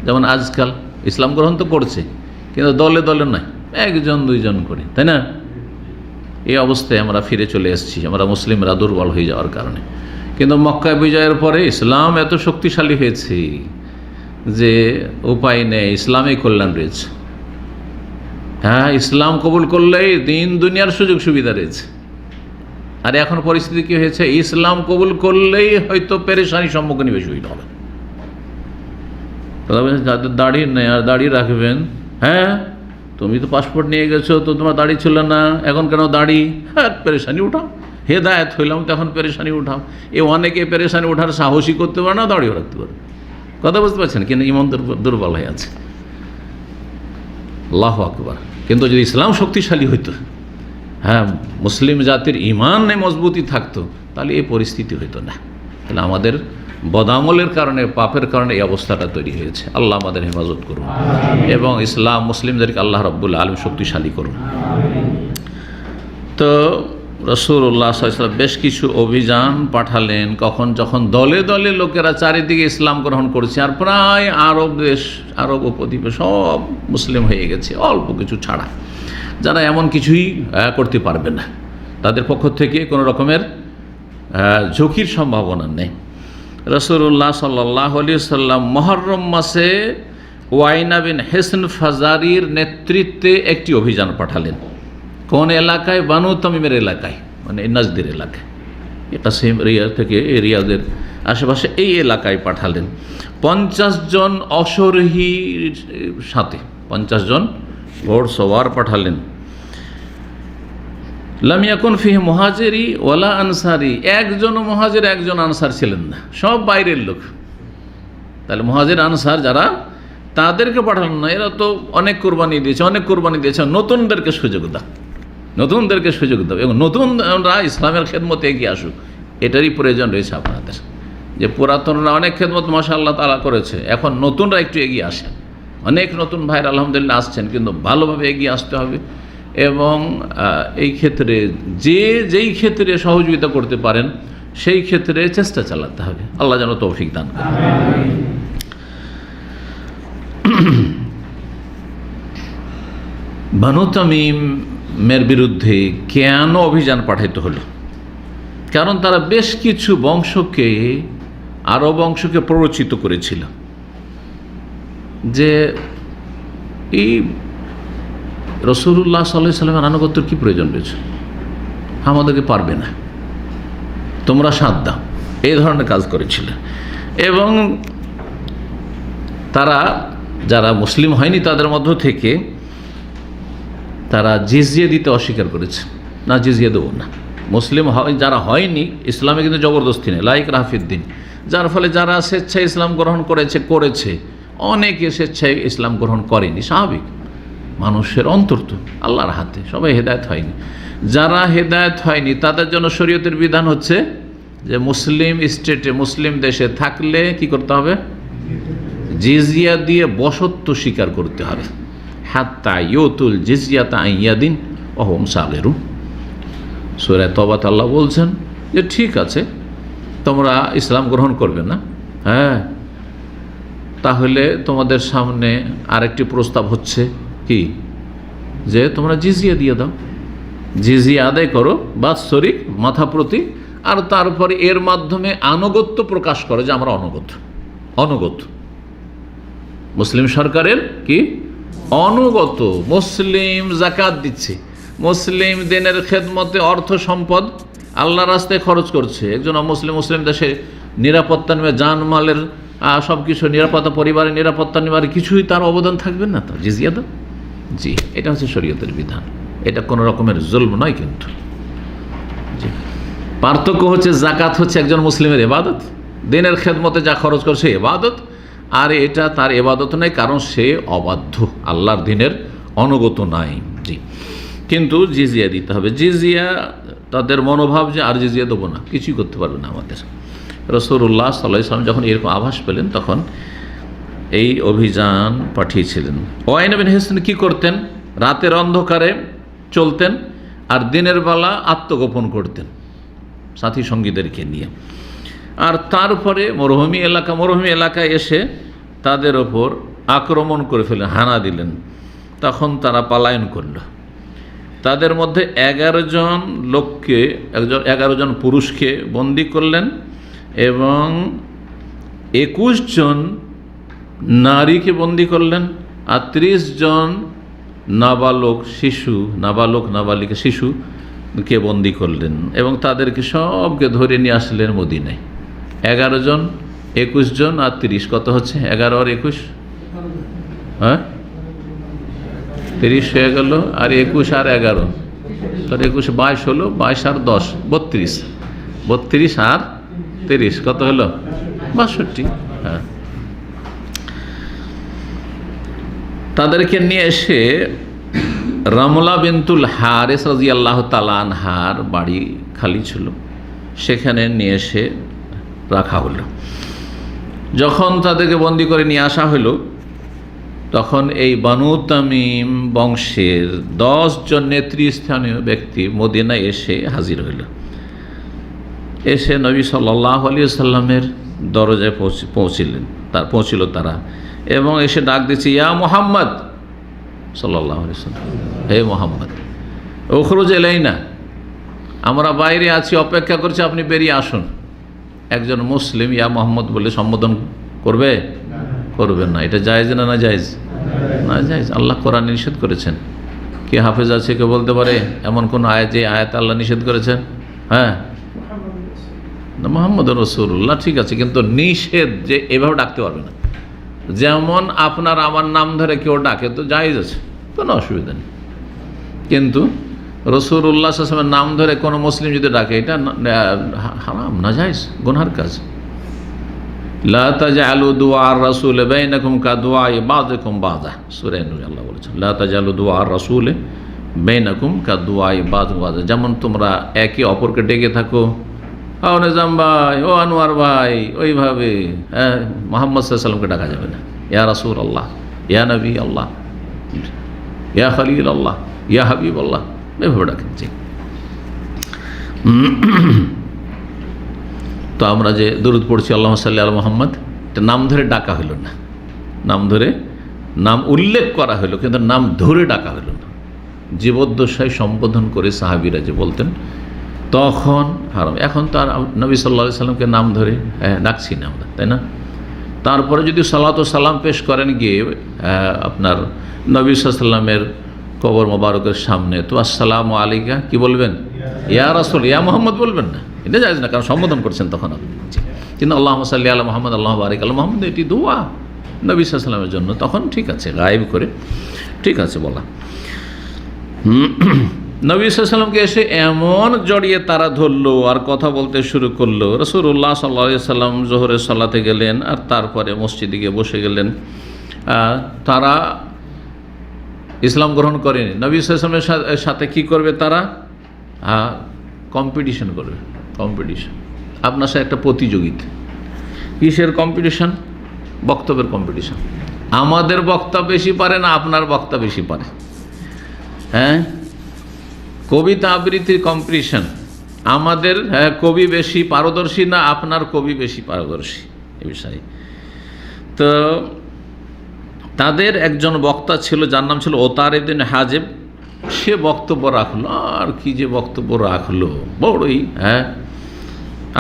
যেমন আজকাল ইসলাম গ্রহণ তো করছে কিন্তু দলে দলে নয়, একজন দুইজন করে, তাই না? এই অবস্থায় আমরা ফিরে চলে এসেছি, আমরা মুসলিমরা দুর্বল হয়ে যাওয়ার কারণে। কিন্তু মক্কা বিজয়ের পরে ইসলাম এত শক্তিশালী হয়েছে যে উপায় নেই, ইসলামেই কল্যাণ রয়েছে। হ্যাঁ, ইসলাম কবুল করলেই দিন দুনিয়ার সুযোগ সুবিধা রয়েছে। আর এখন পরিস্থিতি কী হয়েছে, ইসলাম কবুল করলেই হয়তো পেরেশানির সম্মুখীন বেশি হইতে হবে। যাদের দাড়ি নেই আর দাড়ি রাখবেন, হ্যাঁ তুমি তো পাসপোর্ট নিয়ে গেছো, তো তোমার দাড়ি ছিল না, এখন কেন দাড়ি? হ্যাঁ, পেরেশানি উঠাও। হেদায়েত হইলাম তখন পেরেশানি উঠাও। অনেকে পেরেশানি ওঠার সাহসী করতে পারে না, দাড়িও রাখতে পারে। কথা বুঝতে পারছেন? কিন্তু ইমান দুর্বল হয়ে আছে। আল্লাহু আকবার। কিন্তু যদি ইসলাম শক্তিশালী হইতো, হ্যাঁ মুসলিম জাতির ইমানে মজবুতি থাকতো, তাহলে এই পরিস্থিতি হইতো না। তাহলে আমাদের বদামলের কারণে, পাপের কারণে এই অবস্থাটা তৈরি হয়েছে। আল্লাহ আমাদের হেফাজত করুন এবং ইসলাম মুসলিমদেরকে আল্লাহ রাব্বুল আলামিন শক্তিশালী করুন। তো রাসূলুল্লাহ সাল্লাল্লাহু আলাইহি ওয়াসাল্লাম বেশ কিছু অভিযান পাঠালেন, যখন দলে দলে লোকেরা চারিদিকে ইসলাম গ্রহণ করছে, আর প্রায় আরব দেশ, আরব উপদ্বীপে সব মুসলিম হয়ে গেছে, অল্প কিছু ছাড়া, যারা এমন কিছুই করতে পারবে না, তাদের পক্ষ থেকে কোনো রকমের ঝুঁকির সম্ভাবনা নেই। রাসূলুল্লাহ সাল্লাল্লাহু আলাইহি ওয়াসাল্লাম মুহররম মাসে ওয়াইনা বিন হিসন ফাজারির নেতৃত্বে একটি অভিযান পাঠালেন। কোন এলাকায়? বানু তামিমের এলাকায়, মানে নাজদের এলাকায়, কাসিম রিয়াদ থেকে রিয়াদের আশেপাশে এই এলাকায় পাঠালেন। 50 জন অশরীহীর সাথে 50 জন ঘোড়সওয়ার পাঠালেন। লাম ইয়াকুন ফিহি মুহাজিরি ওয়ালা আনসারি, একজনও মুহাজির একজন আনসার ছিলেন না, সব বাইরের লোক। তাহলে মুহাজির আনসার যারা, তাদেরকে পাঠালেন না। এরা তো অনেক কোরবানি দিয়েছে, নতুনদেরকে সুযোগ দাও এবং নতুনরা ইসলামের খেদমতে এগিয়ে আসুক, এটারই প্রয়োজন রয়েছে আপনাদের। যে পুরাতনরা অনেক খেদমত মাশাআল্লাহ তাআলা করেছে, এখন নতুনরা একটু এগিয়ে আসেন। অনেক নতুন ভাইরা আলহামদুলিল্লাহ আসছেন, কিন্তু ভালোভাবে এগিয়ে আসতে হবে এবং এই ক্ষেত্রে যেই ক্ষেত্রে সহযোগিতা করতে পারেন সেই ক্ষেত্রে চেষ্টা চালাতে হবে। আল্লাহ যেন তৌফিক দান করেন। বানু তামিমের বিরুদ্ধে কেন অভিযান পাঠাইতে হলো? কারণ তারা বেশ কিছু বংশকে, আরব বংশকে প্ররোচিত করেছিল যে এই রাসূলুল্লাহ সাল্লাল্লাহু আলাইহি ওয়াসাল্লামের আনুগত্যের কী প্রয়োজন রয়েছে, আমাদেরকে পারবে না, তোমরা সাথ দাও, এই ধরনের কাজ করেছিল। এবং তারা যারা মুসলিম হয়নি তাদের মধ্য থেকে তারা জিজিয়া দিতে অস্বীকার করেছে। না জিজিয়া দেবো না। মুসলিম হয় যারা হয়নি, ইসলামে কিন্তু জবরদস্তি নেই, লাইক রাফিদ্দিন, যার ফলে যারা স্বেচ্ছায় ইসলাম গ্রহণ করেছে অনেকে স্বেচ্ছায় ইসলাম গ্রহণ করেনি, স্বাভাবিক, মানুষের অন্তর তো আল্লাহর হাতে, সবাই হেদায়েত হয়নি। যারা হেদায়েত হয়নি তাদের জন্য শরীয়তের বিধান হচ্ছে যে মুসলিম স্টেটে, মুসলিম দেশে থাকলে কি করতে হবে? জিজিয়া দিয়ে বসত্ব স্বীকার করতে হবে। হাত্তা ইউতুল জিজিয়াতা আন ইয়াদিন ওয়া হুম সাগিরুন। সূরা তওবাত আল্লাহ বলছেন যে ঠিক আছে, তোমরা ইসলাম গ্রহণ করবে না, হ্যাঁ, তাহলে তোমাদের সামনে আরেকটি প্রস্তাব হচ্ছে কি, যে তোমরা জিজিয়া দিয়ে দাও, জিজিয়া আদায় করো বাৎসরিক মাথা প্রতি, আর তারপরে এর মাধ্যমে আনুগত্য প্রকাশ করো যে আমরা অনুগত মুসলিম সরকারের, কি অনুগত, মুসলিম যাকাত দিচ্ছে, মুসলিম দিনের খেদমতে অর্থ সম্পদ আল্লাহর রাস্তায় খরচ করছে। একজন মুসলিম দেশে নিরাপত্তা নেবে, জানমালের সব কিছু নিরাপত্তা, পরিবারের নিরাপত্তা নেবার কিছুই তার অবদান থাকবে না, তার জিজিয়া দাও। জি, এটা হচ্ছে শরীয়তের বিধান, এটা কোনো রকমের জুলম নয়। কিন্তু জি, পার্থক্য হচ্ছে জাকাত হচ্ছে একজন মুসলিমের ইবাদত, দিনের খেদমতে যা খরচ করছে ইবাদত, আর এটা তার ইবাদত নয়, কারণ সে অবাধ্য, আল্লাহর দিনের অনুগত নাই। জি, কিন্তু জিজিয়া দিতে হবে। জিজিয়া তাদের মনোভাব যে আর জিজিয়া দেবো না, কিছুই করতে পারবে না আমাদের। রাসূলুল্লাহ সাল্লাল্লাহু আলাইহি ওয়াসাল্লাম যখন এরকম আভাস পেলেন তখন এই অভিযান পাঠিয়েছিলেন। ওয়াইন বিন হিসন কী করতেন? রাতের অন্ধকারে চলতেন আর দিনের বেলা আত্মগোপন করতেন সাথী সঙ্গীদেরকে নিয়ে। আর তারপরে মরুভূমি এলাকায় এসে তাদের ওপর আক্রমণ করে ফেলেন, হানা দিলেন। তখন তারা পলায়ন করল। তাদের মধ্যে 11 জন পুরুষকে বন্দী করলেন এবং 21 জন নারীকে বন্দী করলেন, আর 30 জন নাবালিকা শিশুকে বন্দী করলেন এবং তাদেরকে সবকে ধরে নিয়ে আসলেন মদিনায়। 11 জন, 21 জন আর 30, কত হচ্ছে? 11 আর 21, হ্যাঁ 30 হয়ে গেল, আর 21 আর 11, তার 21 22 হলো, 22 আর 10 32, 32 আর 30 কত হলো? 62। হ্যাঁ, তাদেরকে নিয়ে এসে রামলা বিনতুল হারিস রাদিয়াল্লাহু তাআলা আনহার বাড়ি খালি ছিল, সেখানে নিয়ে এসে রাখা হলো। যখন তাদেরকে বন্দি করে নিয়ে আসা হলো তখন এই বানু তামিম বংশের 10 জন নেতৃস্থানীয় ব্যক্তি মদিনায় এসে হাজির হইল। এসে নবী সাল্লাল্লাহু আলাইহি ওয়াসাল্লামের দরজায় পৌঁছিল তারা, এবং এসে ডাক দিচ্ছে, ইয়া মুহাম্মদ সাল্লাল্লাহু আলাইহি ওয়াসাল্লাম, হে মুহাম্মদ, উখরুজ ইলাইনা, আমরা বাইরে আছি, অপেক্ষা করছি, আপনি বেরিয়ে আসুন। একজন মুসলিম ইয়া মুহাম্মদ বলে সম্বোধন করবে? করবেন না। এটা জায়েজ না জায়েজ? না জায়েজ। আল্লাহ কোরআনে নিষেধ করেছেন। কে হাফেজ আছে কে বলতে পারে এমন কোন আয়াত, যে আয়াত আল্লাহ নিষেধ করেছেন? হ্যাঁ, মুহাম্মদ রাসূলুল্লাহ, ঠিক আছে, কিন্তু নিষেধ যে এভাবে ডাকতে পারবে না। যেমন আপনার আমার নাম ধরে কেউ ডাকে তো জায়েজ আছে, কোনো অসুবিধা নেই, কিন্তু রাসূলুল্লাহ সাল্লাল্লাহু আলাইহি ওয়াসাল্লামের নাম ধরে কোনো মুসলিম যদি ডাকে এটা হারাম, নাজায়েজ, গুনহার কাজ। লা তাজআলু দুআর রাসূল বাইনাকুম কাদুআই বাযিকুম বাযা, সূরা নূর আল্লাহ বলেছেন, লা তাজআলু দুআর রাসূল বাইনাকুম কাদুআই বাযিকুম বাযা, যেমন তোমরা একে অপরকে ডেকে থাকো, ও নিজাম ভাই, ও আনোয়ার ভাই, ওইভাবে মুহাম্মদ সাল্লাল্লাহু আলাইহি ওয়াসাল্লামকে ডাকা যাবে না। ইয়া রাসূল আল্লাহ, ইয়া নবী আল্লাহ, ইয়া খলিল আল্লাহ, ইয়া হাবিব আল্লাহ, এভাবে ডাকেন। জি, তো আমরা যে দরুদ পড়ছি আল্লাহুম্মা সাল্লি আলা মুহাম্মদ, এটা নাম ধরে ডাকা হলো না, নাম উল্লেখ করা হলো, কিন্তু নাম ধরে ডাকা হলো না। জীবদ্দশায় সম্বোধন করে সাহাবীরা যে বলতেন তখন হারাম। এখন তো আর নবী সাল্লাল্লাহু আলাইহি সাল্লামকে নাম ধরে ডাকছি না আমরা, তাই না? তারপরে যদি সালাত ও সালাম পেশ করেন গিয়ে আপনার নবী সাল্লাল্লাহু আলাইহি সাল্লামের কবর মোবারকের সামনে, তো আসসালামু আলাইকা কি বলবেন? ইয়া রাসূল, ইয়া মুহাম্মদ বলবেন না, এটা জায়েজ না, কারণ সম্বোধন করছেন তখন আপনি। কিন্তু আল্লাহুম্মা সাল্লি আলা মুহাম্মদ, আল্লাহুম্মা বারিক আলা মুহাম্মদ, এটি দোয়া নবী সাল্লাল্লাহু আলাইহি সাল্লামের জন্য, তখন ঠিক আছে, গায়েব করে ঠিক আছে বলা। নবী সাল্লাল্লাহু আলাইহি ওয়াসাল্লামকে এসে এমন জড়িয়ে তারা ধরলো আর কথা বলতে শুরু করলো। রাসূলুল্লাহ সাল্লাল্লাহু আলাইহি ওয়াসাল্লাম জোহরের সালাতে গেলেন আর তারপরে মসজিদে গিয়ে বসে গেলেন। তারা ইসলাম গ্রহণ করেনি। নবী সাল্লাল্লাহু আলাইহি ওয়াসাল্লামের সাথে কি করবে তারা? কম্পিটিশন করবে। কম্পিটিশন, আপনার সাথে একটা প্রতিযোগিতা। কিসের কম্পিটিশন? বক্তব্যের কম্পিটিশন। আমাদের বক্তা বেশি পারে না আপনার বক্তা বেশি পারে। হ্যাঁ, কবিতা আবৃত্তির কম্পিটিশন। আমাদের কবি বেশি পারদর্শী না আপনার কবি বেশি পারদর্শী এ বিষয়ে। তো তাদের একজন বক্তা ছিল যার নাম ছিল ওতার ইবনে হাজেব। সে বক্তব্য রাখলো, আর কি যে বক্তব্য রাখলো, বড়ই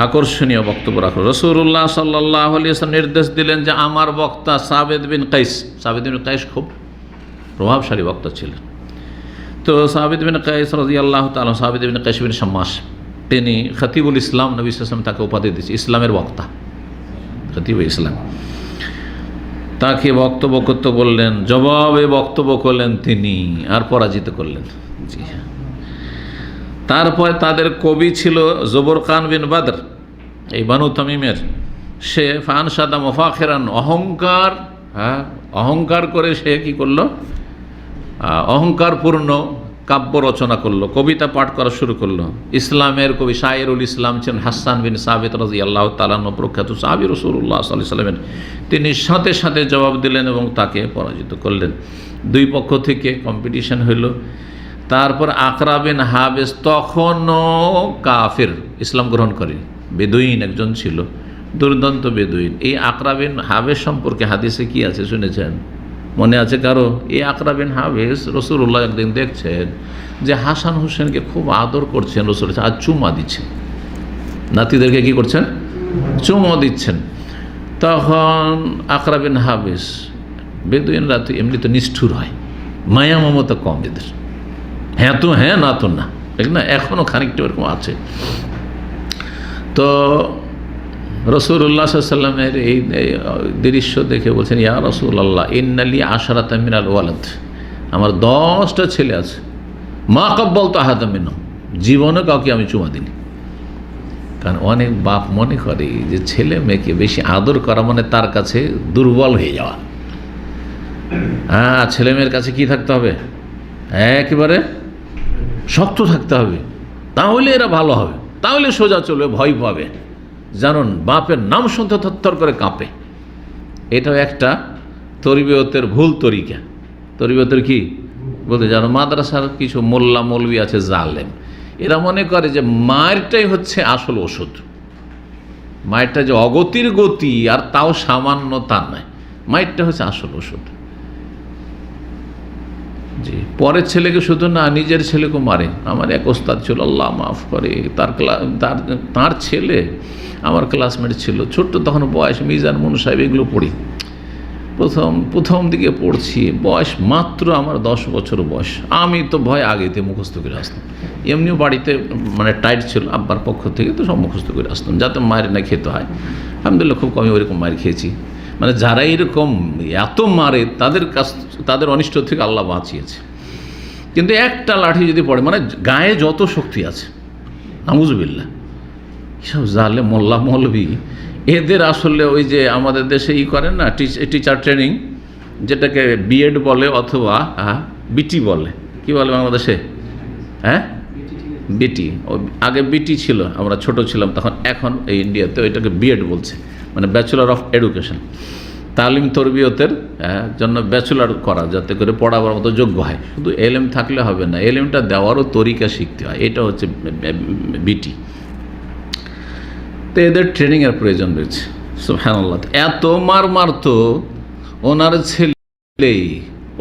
আকর্ষণীয় বক্তব্য রাখলো। রাসূলুল্লাহ সাল্লাল্লাহু আলাইহি ওয়াসাল্লাম নির্দেশ দিলেন যে আমার বক্তা সাবিত বিন কাইস। সাবিত বিন কাইস খুব প্রভাবশালী বক্তা ছিলেন। তো সাবিত বিন কাইস রাদিয়াল্লাহু তাআলা, সাবিত বিন কাইস বিন শাম্মাস, তিনি খতিবুল ইসলাম, নবী সাল্লাল্লাহু আলাইহি ওয়াসাল্লাম তাকে উপাধি দিয়েছে ইসলামের বক্তা, খতিবুল ইসলাম। তাকে বক্তব্য করতে বললেন, জবাবে বক্তব্য করলেন তিনি, আর পরাজিত করলেন। জি হ্যাঁ। তারপরে তাদের কবি ছিল জবরকান বিন বাদর, এই বানু তামিমের। সে ফানসাদা মুফাখিরান, অহংকার, অহংকার করে সে কি করলো? অহংকারপূর্ণ কাব্য রচনা করলো, কবিতা পাঠ করা শুরু করলো। ইসলামের কবি শায়েরুল ইসলাম ছিলেন হাসান বিন সাবিত রাদিয়াল্লাহু তাআলা আনহু, প্রখ্যাত সাহাবী রাসূলুল্লাহ সাল্লাল্লাহু আলাইহি ওয়াসাল্লামের। তিনি সাথে সাথে জবাব দিলেন এবং তাকে পরাজিত করলেন। দুই পক্ষ থেকে কম্পিটিশন হইল। তারপর আকরা বিন হাবেস, তখনও কাফির, ইসলাম গ্রহণ করে, বেদুইন একজন ছিল, দুর্দান্ত বেদুইন। এই আকরা বিন হাবেস সম্পর্কে হাদিসে কি আছে শুনেছেন? মনে আছে কারো? এই আকরা বিন হাবেস রাসূলুল্লাহ একদিন দেখছেন যে হাসান হোসেনকে খুব আদর করছেন রাসূল, আর চুমা দিচ্ছেন, নাতিদেরকে কি করছেন? চুমা দিচ্ছেন। তখন আকরা বিন হাবেস, বেদুইনরা তো এমনি তো নিষ্ঠুর হয়, মায়া মমতা কম এদের, হ্যাঁ তো হ্যাঁ, না তো না, ঠিক না? এখনও খানিকটা এরকম আছে। তো রাসূলুল্লাহ সাল্লাল্লাহু আলাইহি ওয়াসাল্লামের এই দৃশ্য দেখে বলছেন, ইয়া রাসূলুল্লাহ ইন্নালি আশরাতা মিনাল ওয়ালাদ, আমার 10টা ছেলে আছে, মা কাব্বালতু আহাদাম মিনহুম, জীবনে কাউকে আমি চুমা দিইনি। কারণ অনেক বাপ মনে করে যে ছেলে মেয়েকে বেশি আদর করা মানে তার কাছে দুর্বল হয়ে যাওয়া। ছেলে মেয়ের কাছে কি থাকতে হবে? একেবারে শক্ত থাকতে হবে, তাহলে এরা ভালো হবে, তাহলে সোজা চলবে, ভয় পাবে। জানুন, বাপের নাম শুনতে থরথর করে কাঁপে। এটাও একটা তরবিয়তের ভুল তরিকা। তরবিয়তের কি বলতে জানো? মাদ্রাসার কিছু মোল্লা মৌলবি আছে জালেম, এরা মনে করে যে মায়েরটাই হচ্ছে আসল ওষুধ, মায়েরটা যে অগতির গতি আর তাও সামান্য, তা নয়, মায়েরটা হচ্ছে আসল ওষুধ। জি, পরের ছেলেকে শুধু না, নিজের ছেলেকেও মারে। আমার এক ওস্তাদ ছিল, আল্লাহ মাফ করে, তার ছেলে আমার ক্লাসমেট ছিল, ছোট্ট তখন বয়স, মিজান মুন সাহেব এগুলো পড়ি, প্রথম দিকে পড়ছি, বয়স মাত্র আমার 10 বছর বয়স। আমি তো ভয় আগেতে মুখস্থ করে আসতাম, এমনিও বাড়িতে মানে টাইট ছিল আব্বার পক্ষ থেকে, তো সব মুখস্থ করে আসতাম যাতে মায়ের না খেতে হয়। আলহামদুলিল্লাহ খুব কমই ওইরকম মায়ের খেয়েছি। মানে যারা এরকম এত মারে তাদের অনিষ্ট থেকে আল্লাহ বাঁচিয়েছে। কিন্তু একটা লাঠি যদি পড়ে, মানে গায়ে যত শক্তি আছে, নাউজুবিল্লাহ, সব জালে মোল্লা মৌলবি, এদের আসলে ওই যে আমাদের দেশে করেন না টিচার ট্রেনিং, যেটাকে বিএড বলে অথবা বিটি বলে, কি বলে বাংলাদেশে? বিটি। আগে বিটি ছিল, আমরা ছোট ছিলাম তখন, এখন এই ইন্ডিয়াতে ওইটাকে বিএড বলছে, মানে ব্যাচেলর অফ এডুকেশন, তালিম তরবিয়তের জন্য ব্যাচেলর করা, যাতে করে পড়াবার মতো যোগ্য হয়। শুধু এলএম থাকলে হবে না, এলএমটা দেওয়ারও তরিকা শিখতে হয়, এটা হচ্ছে বিটি। তো এদের ট্রেনিংয়ের প্রয়োজন রয়েছে। সুবহানাল্লাহ, এত মারতো ওনার ছেলেই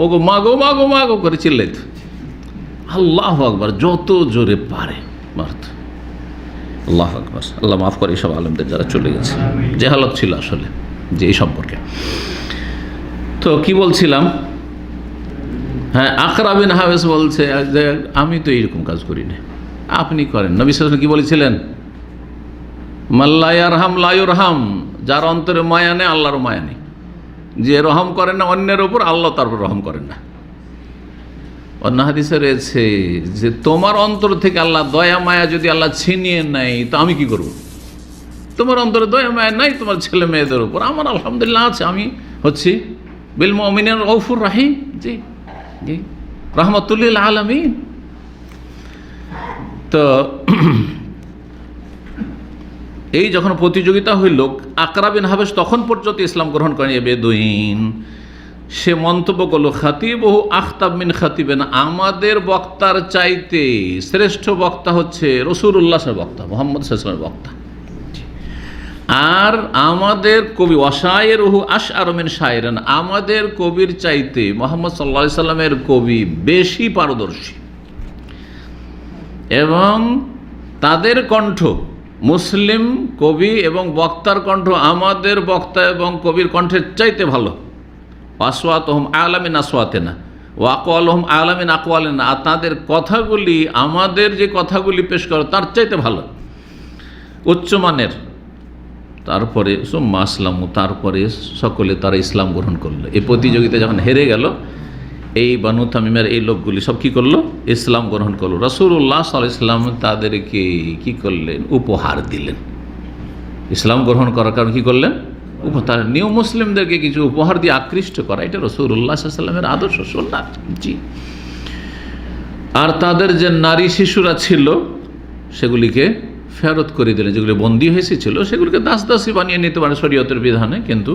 ওগো মাগো মাগো মাগো করে চিল্লাইত, আল্লাহু আকবার, যত জোরে পারে মারত। আল্লাহু আকবার, আল্লাহ মাফ করে সব আলেমদের যারা চলে গেছে, যে হালত ছিল আসলে যে এই সম্পর্কে। তো কি বলছিলাম? আকরা বিন হাবেস বলছে যে আমি তো এইরকম কাজ করি না, আপনি করেন। নবী সাল্লাল্লাহু আলাইহি ওয়াসাল্লাম কি বলেছিলেন? মাল্লা ইয়ারহাম লা ইউরহাম, যার অন্তরে মায়া নেই আল্লাহরও মায়া নেই। যে রহম করেন না অন্যের ওপর, আল্লাহ তার উপর রহম করেন না। অন্য হাদিসে রয়েছে যে তোমার অন্তর থেকে আল্লাহ দয়া মায়া যদি আল্লাহ ছিনিয়ে নেয় তো আমি কি করব? তোমার অন্তরে দয়া মায়া নাই তোমার ছেলে মেয়েদের উপর, আমার আলহামদুলিল্লাহ আছে, আমি হচ্ছি বিল মুমিনিন রাউফুর রাহিম, জি জি, রাহমাতুল লিল আলামিন। তো এই যখন প্রতিযোগিতা হইল, আকরা বিন হাবেস তখন পর্যন্ত ইসলাম গ্রহণ করেন। এ বেদুইন সে মন্তব্য করলো, খাতিবহু আখতাব মিন খাতিবেন, আমাদের বক্তার চাইতে শ্রেষ্ঠ বক্তা হচ্ছে রাসূলুল্লাহর বক্তা, মুহাম্মদ সাল্লাল্লাহু আলাইহি ওয়াসাল্লামের বক্তা। আর আমাদের কবি ওয়াশায়েরহু আশআরু মিন শায়রান, আমাদের কবির চাইতে মুহাম্মদ সাল্লাল্লাহু আলাইহি সাল্লামের কবি বেশি পারদর্শী, এবং তাদের কণ্ঠ, মুসলিম কবি এবং বক্তার কণ্ঠ আমাদের বক্তা এবং কবির কণ্ঠের চাইতে ভালো। আসওয়াতুহুম আ'লা মিন আসওয়াতিনা ওয়া আকওয়ালুহুম আ'লা মিন আকওয়ালিনা, আর তাদের কথাগুলি আমাদের যে কথাগুলি পেশ করে তার চাইতে ভালো, উচ্চমানের। তারপরে সুম্মা আসলামু, তারপরে সকলে তারা ইসলাম গ্রহণ করলো। এই প্রতিযোগিতা যখন হেরে গেল, এই বানু তামিমের এই লোকগুলি সব কী করলো? ইসলাম গ্রহণ করলো। রাসূলুল্লাহ সাল্লাল্লাহু আলাইহি ওয়াসাল্লাম তাদেরকে কী করলেন? উপহার দিলেন। ইসলাম গ্রহণ করার কারণ কী করলেন? তার নিউ মুসলিমদেরকে কিছু উপহার দিয়ে আকৃষ্ট করা, এটা রাসূলুল্লাহ সাল্লাল্লাহু আলাইহি ওয়াসাল্লামের আদর্শ, সুন্নাত। জি। আর তাদের যে নারী শিশুরা ছিল সেগুলিকে ফেরত করে দিলেন, যেগুলি বন্দী হয়েছিল সেগুলিকে দাসী বানিয়ে নিতে পারে শরীয়তের বিধানে, কিন্তু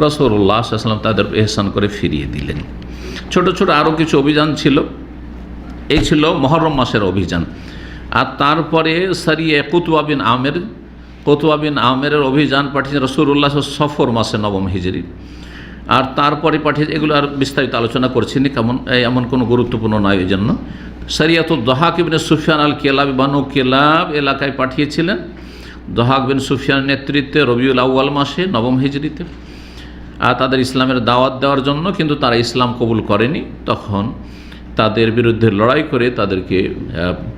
রাসূলুল্লাহ সাল্লাল্লাহু আলাইহি ওয়াসাল্লাম তাদের ইহসান করে ফিরিয়ে দিলেন। ছোট ছোট আরও কিছু অভিযান ছিল, এই ছিল মুহররম মাসের অভিযান। আর তারপরে সারিয়ে কুতবা বিন আমেরের অভিযান পাঠিয়েছেন রাসূলুল্লাহ সফর মাসে 9 হিজরি। আর তারপরে পাঠিয়ে, এগুলো আর বিস্তারিত আলোচনা করছি না, এমন কোনো গুরুত্বপূর্ণ নয়, এই জন্য। সারিয়াতুদ দহাক ইবনে সুফিয়ান আল কেলাব, বানু কেলাব এলাকায় পাঠিয়েছিলেন দহাক বিন সুফিয়ানের নেতৃত্বে রবিউল আউয়াল মাসে 9 হিজরিতে, আর তাদের ইসলামের দাওয়াত দেওয়ার জন্য। কিন্তু তারা ইসলাম কবুল করেনি, তখন তাদের বিরুদ্ধে লড়াই করে তাদেরকে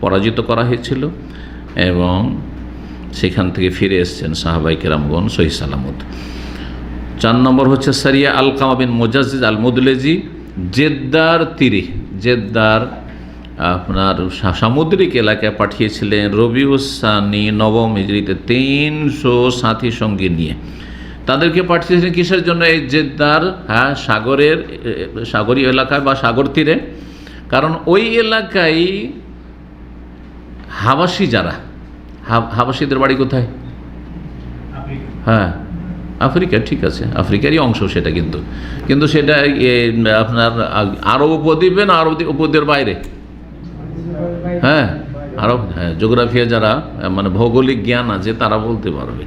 পরাজিত করা হয়েছিল, এবং সেখান থেকে ফিরে এসেছেন সাহাবায়ে কেরামগণ সহিহ সালামত। 4 নম্বর হচ্ছে সারিয়া আলকামা বিন মুজাজ্জিজ আল মুদলেজি, জেদ্দার তীরে, জেদ্দার আপনার সামুদ্রিক এলাকায় পাঠিয়েছিলেন রবিউসানি 9 হিজরিতে 300 সাথী সঙ্গে নিয়ে। তাদেরকে পাঠিয়েছিলেন কিসের জন্য? এই জেদ্দার সাগরীয় এলাকায় বা সাগর তীরে, কারণ ওই এলাকায় হাবাসি যারা, হাবাসিদের বাড়ি কোথায়? হ্যাঁ, আফ্রিকা, ঠিক আছে, আফ্রিকারই অংশ সেটা, কিন্তু সেটা আপনার আরব উপদ্বীপে না আরব উপদ্বীপের বাইরে? হ্যাঁ, আরব, হ্যাঁ, জিওগ্রাফিয়া যারা মানে ভৌগোলিক জ্ঞান আছে তারা বলতে পারবে।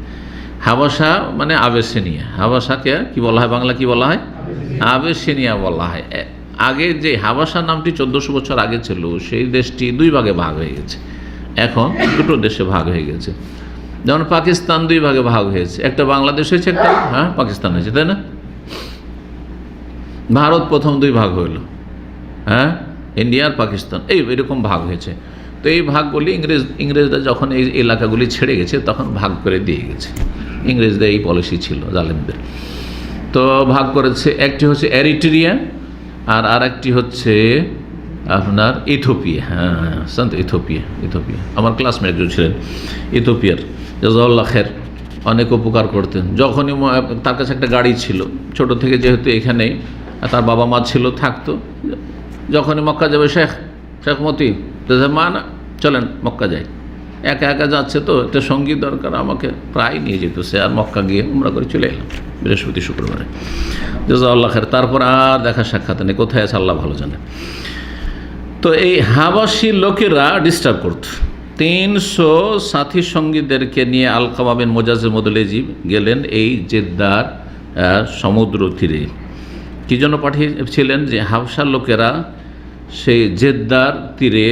হাবাসা মানে আবেসিনিয়া, হাবাসাকে কি বলা হয়, বাংলা কি বলা হয়? আবেসিনিয়া বলা হয়। আগে যে হাবাসা নামটি 1400 বছর আগে ছিল, সেই দেশটি 2 ভাগে ভাগ হয়ে গেছে, এখন 2টো দেশে ভাগ হয়ে গেছে। যেমন পাকিস্তান 2 ভাগে ভাগ হয়েছে, একটা বাংলাদেশ হয়েছে, একটা পাকিস্তান হয়েছে, তাই না? ভারত প্রথম 2 ভাগ হইল, হ্যাঁ, ইন্ডিয়া আর পাকিস্তান, এরকম ভাগ হয়েছে। তো এই ভাগগুলি ইংরেজরা যখন এই এলাকাগুলি ছেড়ে গেছে তখন ভাগ করে দিয়ে গেছে। ইংরেজদের এই পলিসি ছিল, জালেমদের। তো ভাগ করেছে, একটি হচ্ছে এরিট্রিয়া আর একটি হচ্ছে আপনার ইথিওপিয়া। হ্যাঁ, ইথিওপিয়া, আমার ক্লাসমেট একজন ছিলেন ইথিওপিয়ার, জাযাকাল্লাহ খের, অনেক উপকার করতেন। যখনই তার কাছে একটা গাড়ি ছিল, ছোট থেকে যেহেতু এখানেই তার বাবা মা ছিল, থাকতো, যখনই মক্কা যাবে, শেখ মতি মা না, চলেন মক্কা যাই, একা একা যাচ্ছে তো একটা সঙ্গী দরকার, আমাকে প্রায় নিয়ে যেত সে। আর মক্কা গিয়ে উমরা করে চলে এলাম বৃহস্পতি শুক্রবারে, জাযাকাল্লাহ খের। তারপর আর দেখা সাক্ষাৎ নেই, কোথায় আছে আল্লাহ ভালো জানে। তো এই হাবাসি লোকেরা ডিস্টার্ব করত। 300 সাথী সঙ্গীদেরকে নিয়ে আলকামা বিন মুজাজ্জিজ মুদলেজি গেলেন এই জেদ্দার সমুদ্র তীরে। কী জন্য পাঠিয়েছিলেন? যে হাবশার লোকেরা সেই জেদ্দার তীরে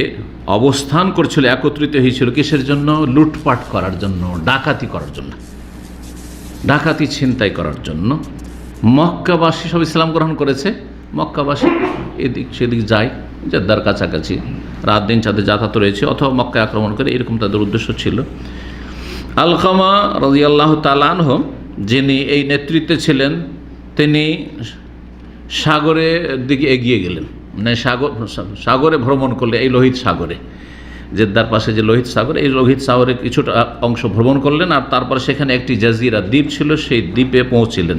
অবস্থান করছিল, একত্রিত হয়েছিল কিসের জন্য? লুটপাট করার জন্য, ডাকাতি করার জন্য, ডাকাতি ছিনতাই করার জন্য। মক্কাবাসী সব ইসলাম গ্রহণ করেছে, মক্কাবাসী এদিক সেদিক যায়, জেদ্দার কাছাকাছি রাত দিন চাঁদে যাতায়াত রয়েছে, অথবা মক্কা আক্রমণ করে, এরকম তাদের উদ্দেশ্য ছিল। আলকামা রাদিয়াল্লাহু তাআলা আনহু, যিনি এই নেতৃত্বে ছিলেন, তিনি সাগরের দিকে এগিয়ে গেলেন, মানে সাগরে ভ্রমণ করলে, এই লোহিত সাগরে, জেদ্দার পাশে যে লোহিত সাগর, এই লোহিত সাগরে কিছুটা অংশ ভ্রমণ করলেন, আর তারপর সেখানে একটি জাজিরা দ্বীপ ছিল, সেই দ্বীপে পৌঁছিলেন।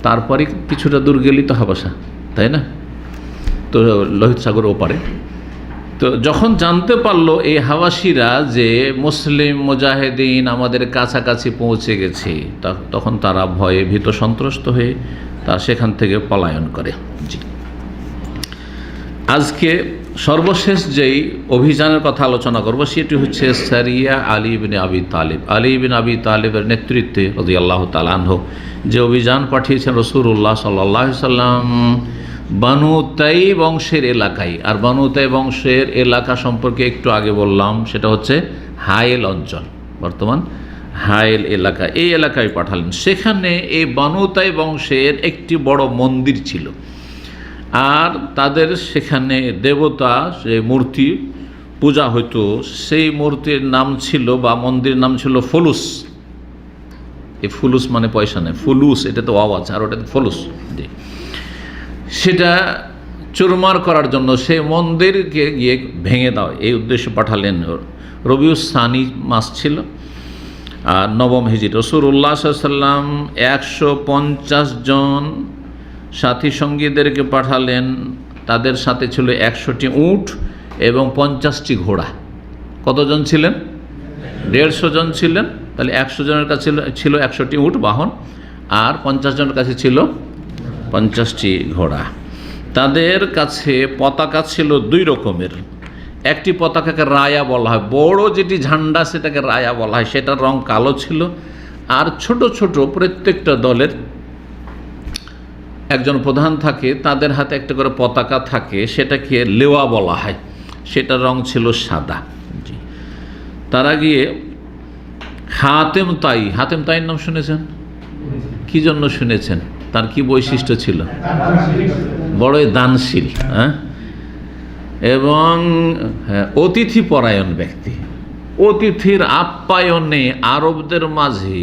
তারপরে কিছুটা দূর গেলেই তো হাবাসা, তাই না? তো লোহিত সাগর ওপারে। তো যখন জানতে পারলো এই হাবাসিরা যে মুসলিম মুজাহিদিন আমাদের কাছাকাছি পৌঁছে গেছে, তখন তারা ভয়ে ভীত সন্ত্রস্ত হয়ে সেখান থেকে পলায়ন করে। জি, আজকে সর্বশেষ যেই অভিযানের কথা আলোচনা করব সেটি হচ্ছে সারিয়া আলী ইবনে আবি তালিব। আলী ইবনে আবি তালিবের নেতৃত্বে রাদিয়াল্লাহু তাআলা আনহু যে অভিযান পাঠিয়েছেন রাসূলুল্লাহ সাল্লাল্লাহু আলাইহি সাল্লাম বানু তাই বংশের এলাকায়। আর বানু তাই বংশের এলাকা সম্পর্কে একটু আগে বললাম, সেটা হচ্ছে হাইল অঞ্চল, বর্তমান হাইল এলাকা। এই এলাকায় পাঠালেন। সেখানে এই বানু তাই বংশের একটি বড় মন্দির ছিল, আর তাদের সেখানে দেবতা, যে মূর্তি পূজা হতো, সেই মূর্তির নাম ছিল বা মন্দিরের নাম ছিল ফুলুস। এই ফুলুস মানে পয়সা নেই, ফুলুস, এটা তো আওয়াজ, আর ওটা ফুলুস। জি, সেটা চুরমার করার জন্য সেই মন্দিরকে গিয়ে ভেঙে দাও, এই উদ্দেশ্যে পাঠালেন। রবিউস সানি মাস ছিল, আর নবম হিজরি। রাসূলুল্লাহ সাল্লাল্লাহু আলাইহি ওয়াসাল্লাম 150 জন সাথী সঙ্গীদেরকে পাঠালেন। তাদের সাথে ছিল 100টি উট এবং 50টি ঘোড়া। কতজন ছিলেন? 150 জন ছিলেন। তাহলে 100 জনের কাছে ছিল 100টি উট বাহন, আর 50 জনের কাছে ছিল 50টি ঘোড়া। তাদের কাছে পতাকা ছিল 2 রকমের। একটি পতাকাকে রায়া বলা হয়, বড় যেটি ঝান্ডা সেটাকে রায়া বলা হয়, সেটার রং কালো ছিল। আর ছোট ছোট প্রত্যেকটা দলের একজন প্রধান থাকে, তাদের হাতে একটা করে পতাকা থাকে, সেটাকে লেওয়া বলা হয়, সেটার রং ছিল সাদা। জি, তারা গিয়ে হাতেম তাইর নাম শুনেছেন? কি জন্য শুনেছেন? তার কি বৈশিষ্ট্য ছিল? বড়ই দানশীল, হ্যাঁ, এবং অতিথি পরায়ণ ব্যক্তি। অতিথির আপ্যায়নে আরবদের মাঝে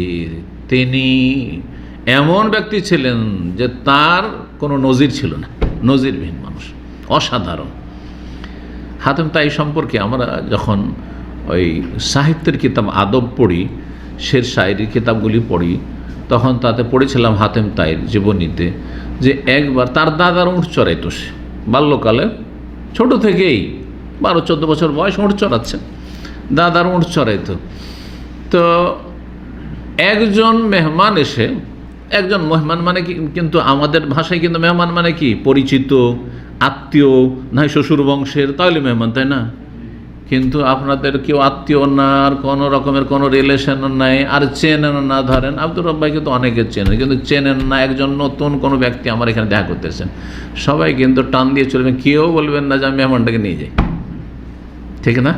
তিনি এমন ব্যক্তি ছিলেন যে তার কোনো নজির ছিল না, নজিরবিহীন মানুষ, অসাধারণ। হাতেম তাই সম্পর্কে আমরা যখন ওই সাহিত্যের কিতাব আদব পড়ি, শের শায়েরির কিতাবগুলি পড়ি, তখন তাতে পড়েছিলাম হাতেম তাইর জীবনীতে যে একবার তার দাদার উঁট চড়াইতো। সে বাল্যকালে, ছোট থেকেই 12-14 বছর বয়স উঁট চড়াচ্ছে, দাদার উঁট চড়াইতো। তো একজন মেহমান এসে, একজন মেহমান মানে কি, কিন্তু আমাদের ভাষায় কিন্তু মেহমান মানে কি, পরিচিত আত্মীয়, নাই শ্বশুর বংশের, তাহলে মেহমান, তাই না? কিন্তু আপনাদের কেউ আত্মীয় না, আর কোনো রকমের কোনো রিলেশনও নাই, আর চেনেন না। ধরেন আব্দুর রব ভাইকে তো অনেকে চেনেন, কিন্তু চেনেন না। একজন নতুন কোনো ব্যক্তি আমার এখানে দেখা করতেছেন, সবাই কিন্তু টান দিয়ে চলবেন, কেউ বলবেন না যে আমি মেহমানটাকে নিয়ে যাই, ঠিক না?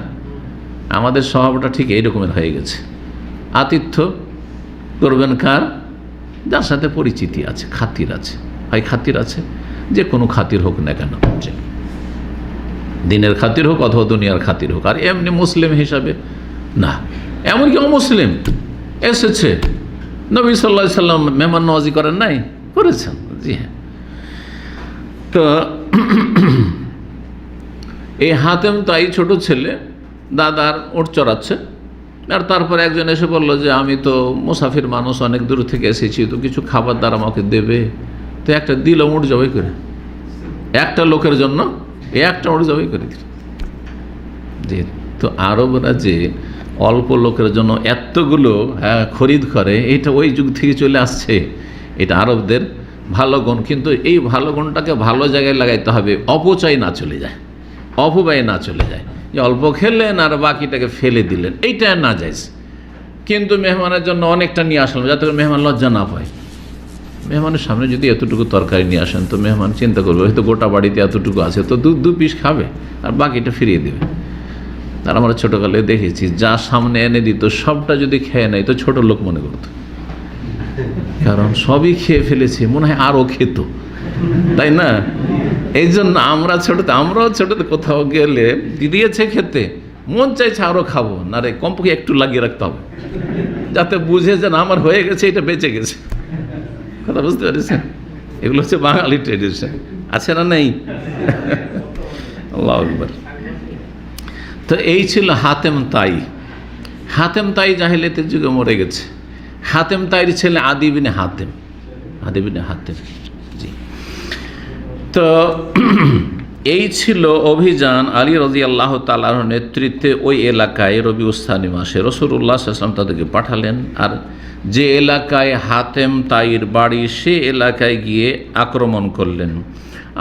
আমাদের স্বভাবটা ঠিক এইরকমের হয়ে গেছে। আতিথ্য করবেন কার? যার সাথে পরিচিতি আছে, খাতির আছে, হয় খাতির আছে, যে কোনো খাতির হোক না কেন, দিনের খাতির হোক অথবা দুনিয়ার খাতির হোক। আর এমনি মুসলিম হিসাবে না, এমনকি অমুসলিম এসেছে, নবী সাল্লাল্লাহু আলাইহি সাল্লাম মেহমান নওয়াজি করেন নাই? করেছেন, জি হ্যাঁ। তো এই হাতেম তাই ছোট ছেলে দাদার উট চড়াচ্ছে, আর তারপরে একজন এসে বলল যে আমি তো মুসাফির মানুষ, অনেক দূর থেকে এসেছি, তো কিছু খাবার দ্বারা আমাকে দেবে। তো একটা দিল উট জবাই করে, একটা লোকের জন্য একটা উট জবাই করে দিল। যে তো আরবরা যে অল্প লোকের জন্য এতগুলো খরিদ করে, এটা ওই যুগ থেকে চলে আসছে। এটা আরবদের ভালো গুণ, কিন্তু এই ভালো গুণটাকে ভালো জায়গায় লাগাইতে হবে, অপচয় না চলে যায়, অপব্যয় না চলে যায়, যে অল্প খেলেন আর বাকিটাকে ফেলে দিলেন, এইটা না যাইজ। কিন্তু মেহমানের জন্য অনেকটা নিয়ে আসলাম, যাতে করে মেহমান লজ্জা না পায়। মেহমানের সামনে যদি এতটুকু তরকারি নিয়ে আসেন, তো মেহমান চিন্তা করবে হয়তো গোটা বাড়িতে এতটুকু আছে, তো দু পিস খাবে আর বাকিটা ফিরিয়ে দেবে। আর আমরা ছোটোকালে দেখেছি, যা সামনে এনে দিত সবটা যদি খেয়ে নেয় তো ছোট লোক মনে করত, কারণ সবই খেয়ে ফেলেছে, মনে হয় আরও খেত, তাই না? এই জন্য আমরাও ছোটোতে কোথাও গেলে দিয়েছে খেতে, মন চাইছে আরও খাবো, না রে কমপক্ষে একটু লাগিয়ে রাখতে হবে, যাতে বুঝে যে না আমার হয়ে গেছে, এটা বেঁচে গেছে। কথা বুঝতে পেরেছেন? এগুলো হচ্ছে বাঙালি ট্রেডিশন। আছে না নেই? আল্লাহু আকবার। তো এই ছিল হাতেম তাই। হাতেম তাই জাহিলিয়াতের যুগে মরে গেছে। হাতেম তাইর ছেলে আদি বিনে হাতেম, আদি বিনে হাতেম। জি, তো এই ছিল অভিযান আলী রাদিয়াল্লাহু তাআলার নেতৃত্বে ওই এলাকায় রবিউস্থানি মাসে রাসূলুল্লাহ সাল্লাল্লাহু আলাইহি ওয়াসাল্লাম তাদেরকে পাঠালেন। আর যে এলাকায় হাতেম তাইর বাড়ি সে এলাকায় গিয়ে আক্রমণ করলেন।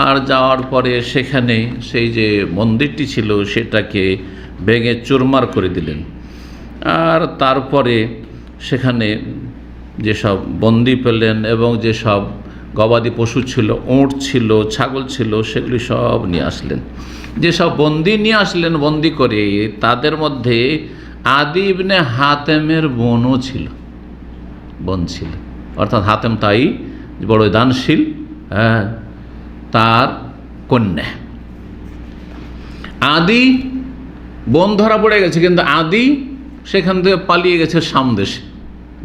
আর যাওয়ার পরে সেখানে সেই যে মন্দিরটি ছিল সেটাকে ভেঙে চুরমার করে দিলেন। আর তারপরে সেখানে যেসব বন্দি পেলেন এবং যেসব গবাদি পশু ছিল, উট ছিল, ছাগল ছিল, সেগুলি সব নিয়ে আসলেন। যেসব বন্দি নিয়ে আসলেন বন্দি করে, তাদের মধ্যে আদি ইবনে হাতেমের বোনও ছিল, বোন ছিল, অর্থাৎ হাতেম তাই বড় দানশীল, হ্যাঁ, তার কন্যা। আদি বোন ধরা পড়ে গেছে, কিন্তু আদি সেখান থেকে পালিয়ে গেছে সামদেশে,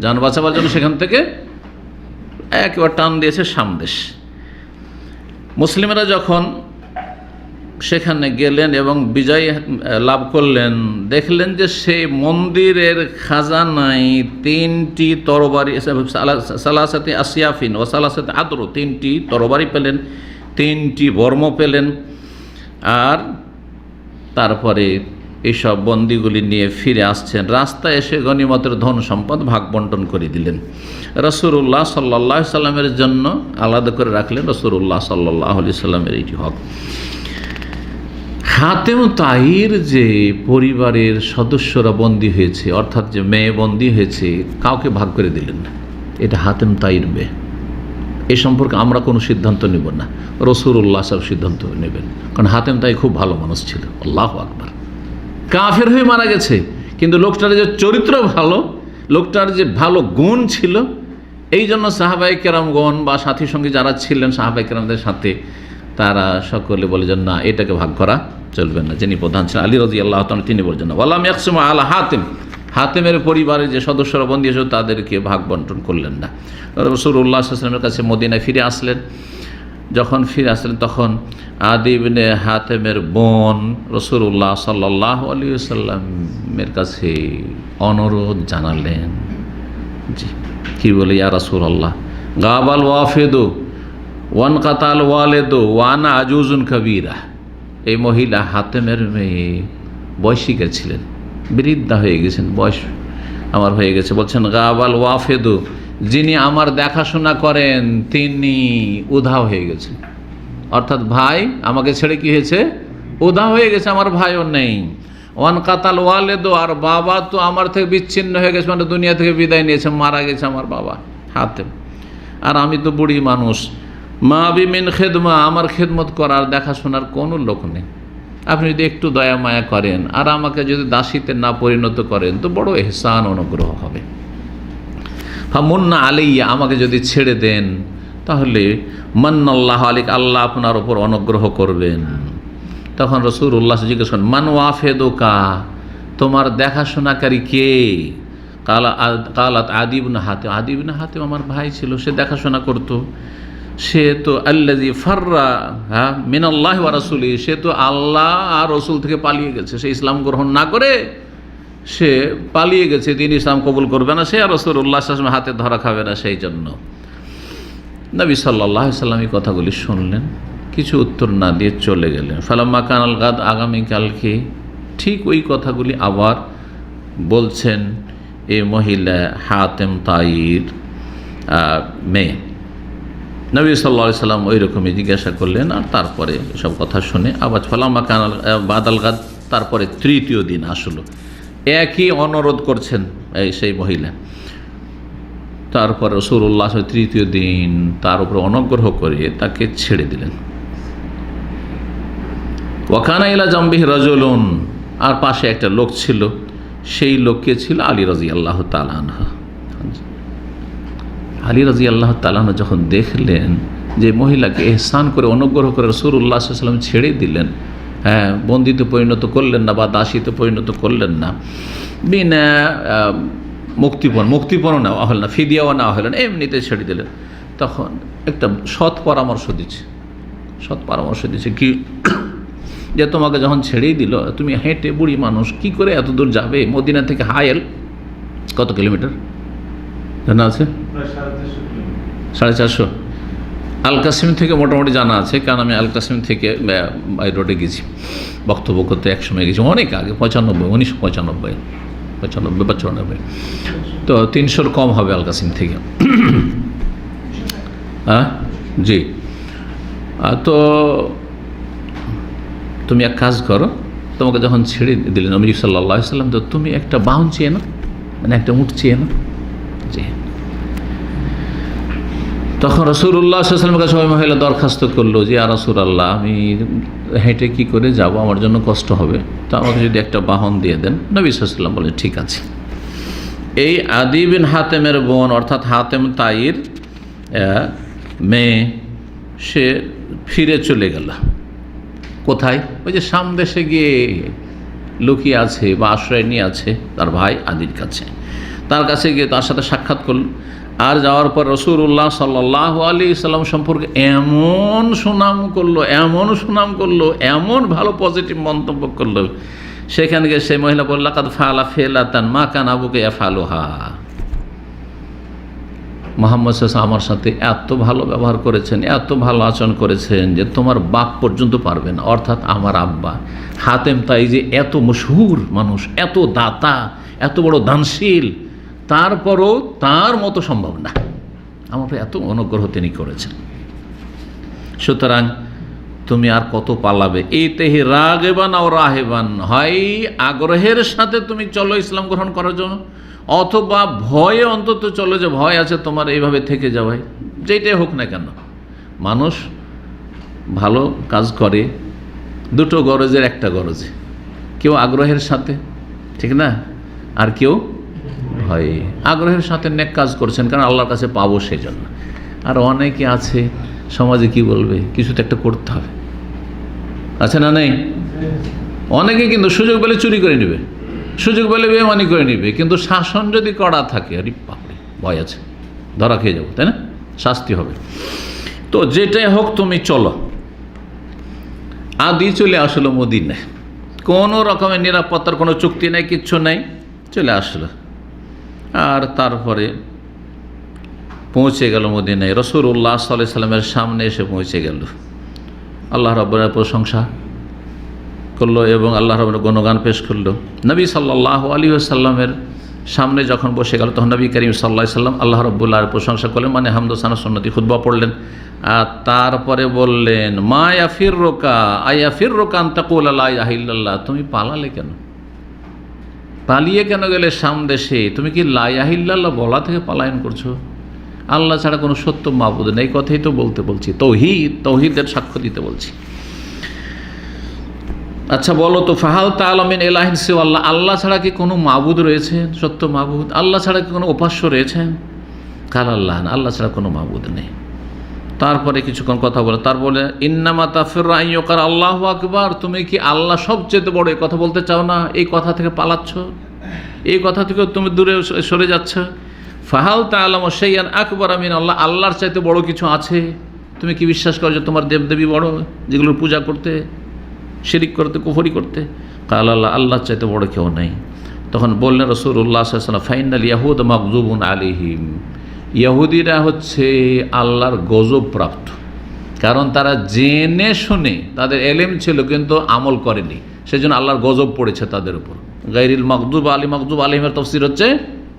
যান বাঁচাবার জন্য সেখান থেকে একেবারে টান দিয়েছে সামদেশ। মুসলিমরা যখন সেখানে গেলেন এবং বিজয় লাভ করলেন, দেখলেন যে সেই মন্দিরের খাজানায় 3টি তরবারি, সালাসাতে আসিয়াফিন ও সালাসাতে আদর, 3টি তরবারি পেলেন, 3টি বর্ম পেলেন। আর তারপরে এইসব বন্দিগুলি নিয়ে ফিরে আসছেন। রাস্তায় এসে গনিমতের ধন সম্পদ ভাগ বন্টন করে দিলেন। রাসূলুল্লাহ সাল্লাল্লাহু আলাইহি সাল্লামের জন্য আলাদা করে রাখলেন। রাসূলুল্লাহ সাল্লাল্লাহু আলাইহি সাল্লামের এইটি হক। হাতেম তাইর যে পরিবারের সদস্যরা বন্দী হয়েছে, অর্থাৎ যে মেয়ে বন্দী হয়েছে, কাউকে ভাগ করে দিলেন না। এটা হাতেম তাইর মেয়ে। এ সম্পর্কে আমরা কোনো সিদ্ধান্ত নেব না, রাসূলুল্লাহ সব সিদ্ধান্ত নেবেন। কারণ হাতেম তাই খুব ভালো মানুষ ছিল। আল্লাহু আকবার। কাফের হয়ে মারা গেছে, কিন্তু লোকটার যে চরিত্র ভালো, লোকটার যে ভালো গুণ ছিল, এই জন্য সাহাবায়ে কেরামগণ বা সাথী সঙ্গী যারা ছিলেন সাহাবায়ে কেরামদের সাথে, তারা সকলে বলে যে না, এটাকে ভাগ করা চলবে না। যিনি প্রধান ছিলেন আলী রাদিয়াল্লাহু তাআলা, তিনি বলছেন না, ওয়ালাম ইয়াকসিমু আলা হাতেম, হাতেমের পরিবারের যে সদস্যরা বন্দী হয়েছিল তাদেরকে ভাগ বন্টন করলেন না। রাসূলুল্লাহ সাল্লাল্লাহু আলাইহি ওয়াসাল্লামের কাছে মদিনায় ফিরে আসলেন। যখন ফিরে আসলেন তখন আদি ইবনে হাতেমের বোন রাসূলুল্লাহ সাল্লাল্লাহু আলাইহি ওয়াসাল্লামের কাছে অনুরোধ জানালেন। জি, কি বলে, ইয়া রাসূলুল্লাহ, গাবাল ওয়াফিদু ওয়ান কাতাল ওয়ালিদু ওয়ানা আজুজুন কাবীরা। এই মহিলা হাতেমের মেয়ে বয়সিকা ছিলেন, বৃদ্ধা হয়ে গেছেন, বয়স আমার হয়ে গেছে। বলছেন গাবাল ওয়াফেদু, যিনি আমার দেখাশোনা করেন তিনি উধাও হয়ে গেছেন। অর্থাৎ ভাই আমাকে ছেড়ে কি হয়েছে, উধাও হয়ে গেছে, আমার ভাইও নেই। ওয়ান কাতাল ওয়ালেদু, আর বাবা তো আমার থেকে বিচ্ছিন্ন হয়ে গেছে, মানে দুনিয়া থেকে বিদায় নিয়েছে, মারা গেছে আমার বাবা হাতেম। আর আমি তো বুড়ি মানুষ, মা বিমিন খেদমা, আমার খেদমত করার দেখাশোনার কোনো লোক নেই। আপনি যদি একটু দয়া মায়া করেন আর আমাকে যদি দাসীতে না পরিণত করেন তো বড় ইহসান, অনুগ্রহ হবে। ফামুন্না আলাইয়া, আমাকে যদি ছেড়ে দেন তাহলে মান্নাল্লাহু আলাইক, আল্লাহ আপনার ওপর অনুগ্রহ করবেন। তখন রাসূলুল্লাহ জিজ্ঞেস করেন, মান ওয়াফেদুকা, তোমার দেখাশোনাকারী কে? কালাত আদি ইবনে হাতেম, আদি ইবনে হাতেম আমার ভাই ছিল, সে দেখাশোনা করতো। সে তো আল্লাযী ফাররা মিনাল্লাহি ওয়া রাসূলিহি, সে তো আল্লাহ আর রসুল থেকে পালিয়ে গেছে, সে ইসলাম গ্রহণ না করে সে পালিয়ে গেছে, তিনি ইসলাম কবুল করবে না, সে আর রাসূলুল্লাহ সাল্লাল্লাহু আলাইহি ওয়াসাল্লামের হাতে ধরা খাবে না, সেই জন্য। নবী সাল্লাল্লাহু আলাইহি ওয়াসাল্লাম এই কথাগুলি শুনলেন, কিছু উত্তর না দিয়ে চলে গেলেন। ফালাম্মা কানাল গাদ, আগামীকালকে ঠিক ওই কথাগুলি আবার বলছেন এই মহিলা হাতেম তাইর মেয়ে। নবী সাল্লাল্লাহু আলাইহি ওয়াসাল্লাম ওই রকমই জিজ্ঞাসা করলেন। আর তারপরে সব কথা শুনে আবার ফালাম্মা কানাল বাদাল গাদ, তারপরে তৃতীয় দিন আসলো, একই অনুরোধ করছেন সেই মহিলা। তারপরে রাসূলুল্লাহ তৃতীয় দিন তার উপর অনুগ্রহ করে তাকে ছেড়ে দিলেন। ওয়াকানা ইলা জামবিহি রাজুলুন, আর পাশে একটা লোক ছিল, সেই লোককে ছিল আলী রাদিয়াল্লাহু তাআলা আনহু। আলী রাদিয়াল্লাহু তাআলা আনহু যখন দেখলেন যে মহিলাকে ইহসান করে অনুগ্রহ করে রাসূলুল্লাহ সাল্লাল্লাহু আলাইহি ওয়াসাল্লাম ছেড়ে দিলেন, হ্যাঁ, বন্দিতে পরিণত করলেন না বা দাসীতে পরিণত করলেন না, বিনা মুক্তিপণ নেওয়া হল না, ফিদিয়াও নেওয়া হল না, এমনিতে ছেড়ে দিলেন। তখন একটা সৎ পরামর্শ দিচ্ছে, সৎ পরামর্শ দিয়েছে কি, যে তোমাকে যখন ছেড়েই দিল, তুমি হেঁটে বুড়ি মানুষ কি করে এত দূর যাবে? মদিনা থেকে হায়েল কত কিলোমিটার জানা আছে? 450। আল কাসিম থেকে মোটামুটি জানা আছে, কারণ আমি আল কাসিম থেকে বাই রোডে গেছি বক্তব্য করতে, একসময় গেছি অনেক আগে, 1995 বা 94। তো 300 কম হবে আল কাসিম থেকে। হ্যাঁ জি। তো তুমি এক কাজ করো, তোমাকে যখন ছেড়ে দিলেন নবী সাল্লাল্লাহু আলাইহি ওয়াসাল্লাম, তো তুমি একটা বাহন চেয়ে নাও, মানে একটা উট চেয়ে নাও। জি। তখন রাসূলুল্লাহ সাল্লাল্লাহু আলাইহি ওয়াসাল্লামের কাছে ওই মহিলা দরখাস্ত করলো যে ইয়া রাসূলুল্লাহ, আমি হেঁটে কি করে যাব, আমার জন্য কষ্ট হবে, তো আমাকে যদি একটা বাহন দিয়ে দেন। নবী সাল্লাল্লাহু আলাইহি ওয়াসাল্লাম বলে ঠিক আছে। এই আদি বিন হাতেমের বোন, অর্থাৎ হাতেম তাইর মেয়ে, সে ফিরে চলে গেল। কোথায়? ওই যে সামদেশে গিয়ে লুকিয়ে আছে বা আশ্রয় নিয়ে আছে তার ভাই আদির কাছে। তার কাছে গিয়ে তার সাথে সাক্ষাৎ করল। আর যাওয়ার পর রাসূলুল্লাহ সাল্লাল্লাহু আলাইহি সাল্লাম সম্পর্কে এমন সুনাম করলো, এমন ভালো পজিটিভ মন্তব্য করলো, সেখানে গিয়ে সেই মহিলা বলল লাকাদ ফাআলা ফিলাতান মা কান আবুকা ইয়াফআলুহা। মুহাম্মদ সাল্লাল্লাহু আলাইহি ওয়াসাল্লাম আমার সাথে এত ভালো ব্যবহার করেছেন, এত ভালো আচরণ করেছেন যে তোমার বাপ পর্যন্ত পারবে না। অর্থাৎ আমার আব্বা হাতেম তাই যে এত মশহুর মানুষ, এত দাতা, এত বড় দানশীল, তারপরও তার মতো সম্ভব না। আমার এত অনুগ্রহ তিনি করেছেন। সুতরাং তুমি আর কত পালাবে? এই তেহি রাগেবান ও রাহেবান, হয় আগ্রহের সাথে তুমি চলো ইসলাম গ্রহণ করার জন্য, অথবা ভয়ে অন্তত চলো, যে ভয় আছে তোমার এইভাবে থেকে যাওয়াই। যেটাই হোক না কেন, মানুষ ভালো কাজ করে দুটো গরজের একটা গরজে, কেউ আগ্রহের সাথে, ঠিক না, আর কেউ ভয়ে। আগ্রহের সাথে নেক কাজ করছেন কারণ আল্লাহর কাছে পাবো সেই জন্য। আর অনেকে আছে সমাজে কি বলবে, কিছু তো একটা করতে হবে, আছে না নেই? অনেকে কিন্তু সুযোগ পেলে চুরি করে নেবে, সুযোগ পেলে বেমানি করে নেবে, কিন্তু শাসন যদি কড়া থাকে, আরে বাপরে ভয় আছে, ধরা খেয়ে যাবো, তাই না, শাস্তি হবে। তো যেটাই হোক তুমি চলো। আদি চলে আসলো মদিনায়, কোনো রকমের নিরাপত্তার কোনো চুক্তি নেই, কিচ্ছু নেই, চলে আসলো। আর তারপরে পৌঁছে গেল মদিনায়, রাসূলুল্লাহ সাল্লাল্লাহু আলাইহি সাল্লামের সামনে এসে পৌঁছে গেল। আল্লাহ রাব্বুল প্রশংসা করলো এবং আল্লাহ রাব্বুল গুণগান পেশ করলো। নবী সাল্লাল্লাহু আলাইহি ওয়াসাল্লামের সামনে যখন বসে গেল, তখন নবী করিম সাল্লাল্লাহু আলাইহি ওয়াসাল্লাম আল্লাহ রাব্বুল প্রশংসা করলেন, মানে হামদ সানা সুন্নতি খুতবা পড়লেন। আর তারপরে বললেন মা ইয়াফিররুকা আয়াফিররুকা আন তাকুলা লা ইলাহা ইল্লাল্লাহ, তুমি পালালে কেন, পালিয়ে কেন গেলে সামদেশে? তুমি কি লা ইলাহা ইল্লাল্লাহ বলা থেকে পলায়ন করছো? আল্লাহ ছাড়া কোনো সত্য মাবুদ নেই, কথাই তো বলছি, তৌহিদের সাক্ষ্য দিতে বলছি। আচ্ছা বলো তো, ফাহাল তাআলা মিন ইলাহিন সিওয়াল্লাহ, আল্লাহ ছাড়া কি কোনো মাবুদ রয়েছেন, সত্য মাবুদ? আল্লাহ ছাড়া কি কোনো উপাস্য রয়েছেন? কাল আল্লাহ, আল্লাহ ছাড়া কোনো মাবুদ নেই। তারপরে কিছুক্ষণ কথা বলে, তারপরে ইন্নামা তাফিররা আইয়ুকার আল্লাহু আকবার, তুমি কি আল্লাহ সবচেয়ে বড় এই কথা বলতে চাও না? এই কথা থেকে পালাচ্ছ, এই কথা থেকে তুমি দূরে সরে যাচ্ছ। ফাহাল তাআলামু শাইআন আকবার মিন আল্লাহ, আল্লাহর চাইতে বড় কিছু আছে? তুমি কি বিশ্বাস করো যে তোমার দেবদেবী বড়, যেগুলোর পূজা করতে, শিরিক করতে, কুফরি করতে? কাল আল্লাহ, আল্লাহর চাইতে বড় কেউ নেই। তখন বললেন রাসূলুল্লাহ সাল্লাল্লাহু আলাইহি ওয়াসাল্লাম ফাইনাল ইয়াহুদ মাগযুবুন আলাইহিম, ইহুদিরা হচ্ছে আল্লাহর গজব প্রাপ্ত, কারণ তারা জেনে শুনে, তাদের এলেম ছিল কিন্তু আমল করেনি, সেজন্য আল্লাহর গজব পড়েছে তাদের উপর। গায়রিল মাগদুব আলাইহিমের তাফসীর হচ্ছে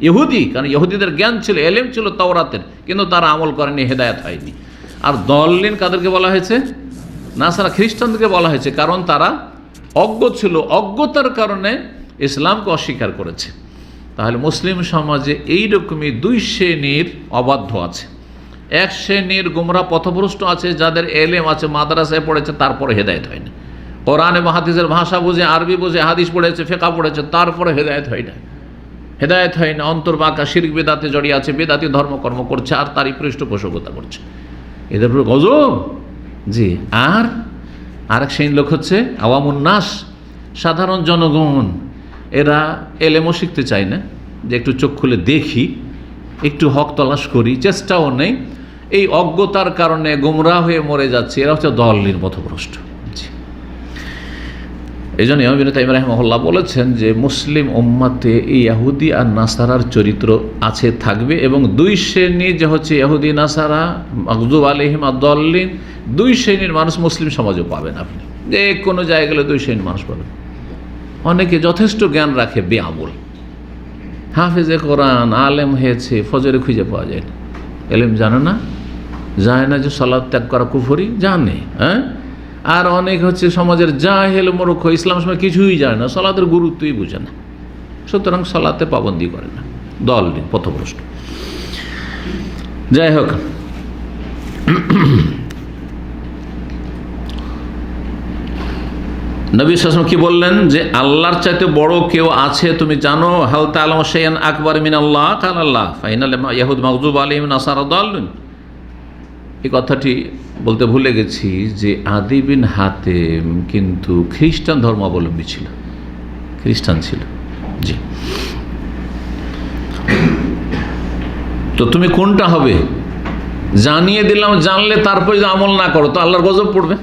ইহুদি, কারণ ইহুদিদের জ্ঞান ছিল, এলেম ছিল তাওরাতের, কিন্তু তারা আমল করেনি, হেদায়েত হয়নি। আর দল্লিন কাদেরকে বলা হয়েছে? নাসারা খ্রিস্টানদেরকে বলা হয়েছে, কারণ তারা অজ্ঞ ছিল, অজ্ঞতার কারণে ইসলামকে অস্বীকার করেছে। তাহলে মুসলিম সমাজে এইরকমই দুই শ্রেণীর অবাধ্য আছে। এক শ্রেণীর গুমরা পথভ্রষ্ট আছে, যাদের এলেম আছে, মাদ্রাসায় পড়েছে, তারপরে হেদায়েত হয়নি। কোরআন এবং হাদিসের ভাষা বুঝে, আরবি বুঝে, হাদিস পড়েছে, ফিকহ পড়েছে, তারপরে হেদায়েত হয় না, অন্তর বাঁকা, শিরক বিদআতে জড়িয়ে আছে, বিদআতি ধর্মকর্ম করছে, আর তারই পৃষ্ঠপোষকতা করছে। এদের উপর গজব। জি। আর আরেক শ্রেণীর লোক হচ্ছে আওয়ামুন নাস, সাধারণ জনগণ। এরা এলেমও শিখতে চায় না, যে একটু চোখ খুলে দেখি, একটু হক তলাশ করি, চেষ্টাও নেই। এই অজ্ঞতার কারণে গুমরাহ হয়ে মরে যাচ্ছে, এরা হচ্ছে দলিল পথভ্রষ্ট। এই জন্য ইমাম ইবনে তাইমিয়া রাহিমাহুল্লাহ বলেছেন যে মুসলিম উম্মাতে এই ইহুদি আর নাসারার চরিত্র আছে, থাকবে, এবং দুই শ্রেণী যে হচ্ছে ইহুদি নাসারা মাগদুব আলাইহিম আদ-দাল্লিন, দুই শ্রেণীর মানুষ মুসলিম সমাজও পাবেন আপনি, যে কোনো জায়গায় গেলে দুই শ্রেণীর মানুষ পাবেন। অনেকে যথেষ্ট জ্ঞান রাখে বেআমল, হাফেজে কোরআন, আলেম হয়েছে, ফজরে খুঁজে পাওয়া যায় না, এলেম জানে না, জানে না যে সালাত ত্যাগ করা কুফরি, জানে, হ্যাঁ, আর অনেক হচ্ছে সমাজের জাহেল মূর্খ, ইসলাম সময় কিছুই জানে না, সালাতের গুরুত্বই বুঝে না, সুতরাং সালাতে পাবন্দি করে না, দলিল পথভ্রষ্ট। যাই হোক, নবী সাল্লাল্লাহু আলাইহি ওয়াসাল্লাম কি বললেন যে আল্লাহর চাইতে বড় কেউ আছে তুমি জানো? হাল তা'লামু শাইআন আকবার মিনাল্লাহ? কাল আল্লাহ ফাইনাল ইয়াহুদ মাগদুব আলাইহিম নাসারা দাল্লুন। এই কথাটি বলতে ভুলে গেছি যে আদি বিন হাতেম কিন্তু খ্রিস্টান ধর্মাবলম্বী ছিল, খ্রিস্টান ছিল। জি, তো তুমি কোনটা হবে জানিয়ে দিলাম, জানলে তারপরে যদি আমল না করো তো আল্লাহর গজব পড়বে।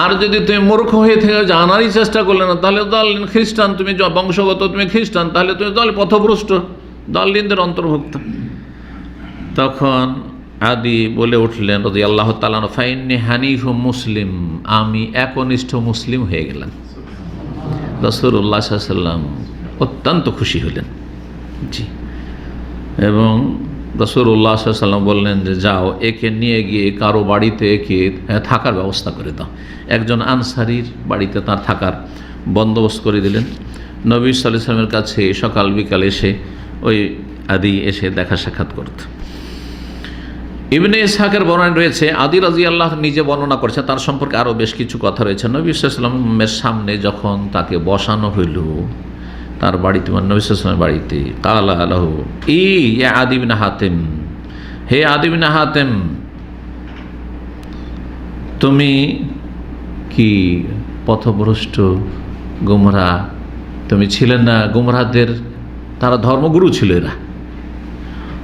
আর যদি তুমি মূর্খ হয়ে থেকে জানারই চেষ্টা করলে না, তাহলে দলিন খ্রিস্টান, তুমি বংশগত তুমি খ্রিস্টান, তাহলে তুমি দল পথভ্রষ্ট, দলিনদের অন্তর্ভুক্ত। তখন আদি বলে উঠলেন রাদিয়াল্লাহু তাআলা আনহু, ফাইন্নী হানিফুম মুসলিম, আমি একনিষ্ঠ মুসলিম হয়ে গেলাম। রাসূলুল্লাহ সাল্লাল্লাহু আলাইহি ওয়াসাল্লাম অত্যন্ত খুশি হলেন। জি, এবং রাসূলুল্লাহ সাল্লাল্লাহু আলাইহি ওয়াসাল্লাম বললেন যে যাও, একে নিয়ে গিয়ে কারো বাড়িতে একে থাকার ব্যবস্থা করে দাও। একজন আনসারীর বাড়িতে তার থাকার বন্দোবস্ত করে দিলেন। নবী সাল্লাল্লাহু আলাইহি ওয়াসাল্লামের কাছে সকাল বিকাল এসে ওই আদি এসে দেখা সাক্ষাৎ করত। ইবনে ইসহাকের বর্ণনা রয়েছে, আদি রাদিয়াল্লাহু নিজে বর্ণনা করেছেন, তার সম্পর্কে আরও বেশ কিছু কথা রয়েছে। নবী সাল্লাল্লাহু আলাইহি ওয়াসাল্লামের সামনে যখন তাকে বসানো হইল তার বাড়িতে, নবী সাল্লাল্লাহু আলাইহি ওয়াসাল্লামের বাড়িতে, কালা লাহু ইয়া আদি বিন হাতেম, হে আদি বিন হাতেম, তুমি কি পথভ্রষ্ট গুমরাহ? তুমি ছিলেন না গুমরাহদের, তারা ধর্মগুরু ছিল, এরা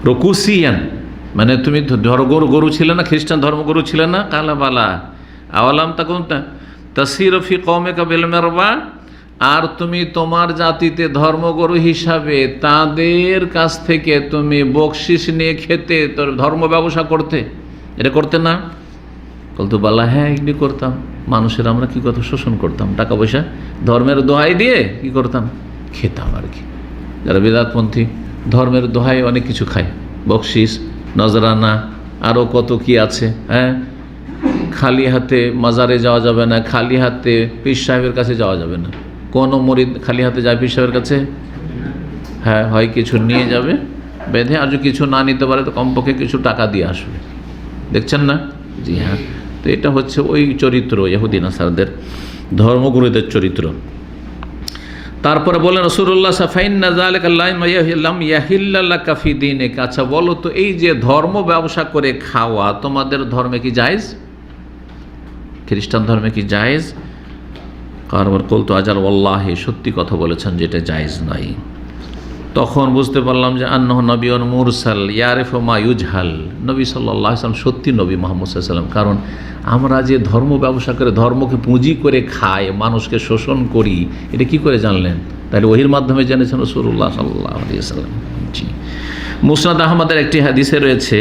রকুসিয়ান, মানে তুমি গরু ছিলে না, খ্রিস্টান ধর্মগুরু ছিলে না? কালা বালা আওয়ালাম তাকুন তাসিরু ফি কওমিকা বিল মিরবা, আর তুমি তোমার জাতিতে ধর্মগুরু হিসাবে তাদের কাছ থেকে তুমি বকশিস নিয়ে খেতে, তোর ধর্ম ব্যবসা করতে, এটা করতে না? বলতো বালা, হ্যাঁ এগুলি করতাম। মানুষের আমরা কি কথা শোষণ করতাম, টাকা পয়সা ধর্মের দোহাই দিয়ে কি করতাম, খেতাম আর কি। যারা বিদআতপন্থী ধর্মের দোহাই অনেক কিছু খায়, বকশিস, নজরানা, আরও কত কি আছে। হ্যাঁ, খালি হাতে মাজারে যাওয়া যাবে না, খালি হাতে পীর সাহেবের কাছে যাওয়া যাবে না। কোনো মরিদ খালি হাতে যায় পীর সাহেবের কাছে? হ্যাঁ, হয় কিছু নিয়ে যাবে বেঁধে, আর যদি কিছু না নিতে পারে তো কমপক্ষে কিছু টাকা দিয়ে আসবে। দেখছেন না? জি হ্যাঁ, তো এটা হচ্ছে ওই চরিত্র ইহুদি নাসারদের, ধর্মগুরুদের চরিত্র। তারপরে বলেন রাসূলুল্লাহ ফাইন্না যালিকা লাম ইয়াহিল্লা লাকা ফি দীনিকা, আচ্ছা বলো তো এই যে ধর্ম ব্যবসা করে খাওয়া তোমাদের ধর্মে কি জায়েজ? খ্রিস্টান ধর্মে কি জায়েজ? কারণ কুলতু আজাল ওয়াল্লাহি, সত্যি কথা বলেছেন যেটা জায়েজ নাই। তখন বুঝতে পারলাম যে আন্নাহু নবিয়্যুন মুরসাল ইয়ারিফু মা ইউজহাল, নবী সাল্লাল্লাহু আলাইহি ওয়াসাল্লাম সত্যি নবী মুহাম্মদ সাল্লাল্লাহু আলাইহি ওয়াসাল্লাম। কারণ আমরা যে ধর্ম ব্যবসা করে ধর্মকে পুঁজি করে খাই, মানুষকে শোষণ করি, এটা কি করে জানলেন? তাহলে ওহির মাধ্যমে জেনেছেন রাসূলুল্লাহ সাল্লাল্লাহু আলাইহি ওয়াসাল্লাম। জি, মুসনাদ আহমদের একটি হাদিসে রয়েছে,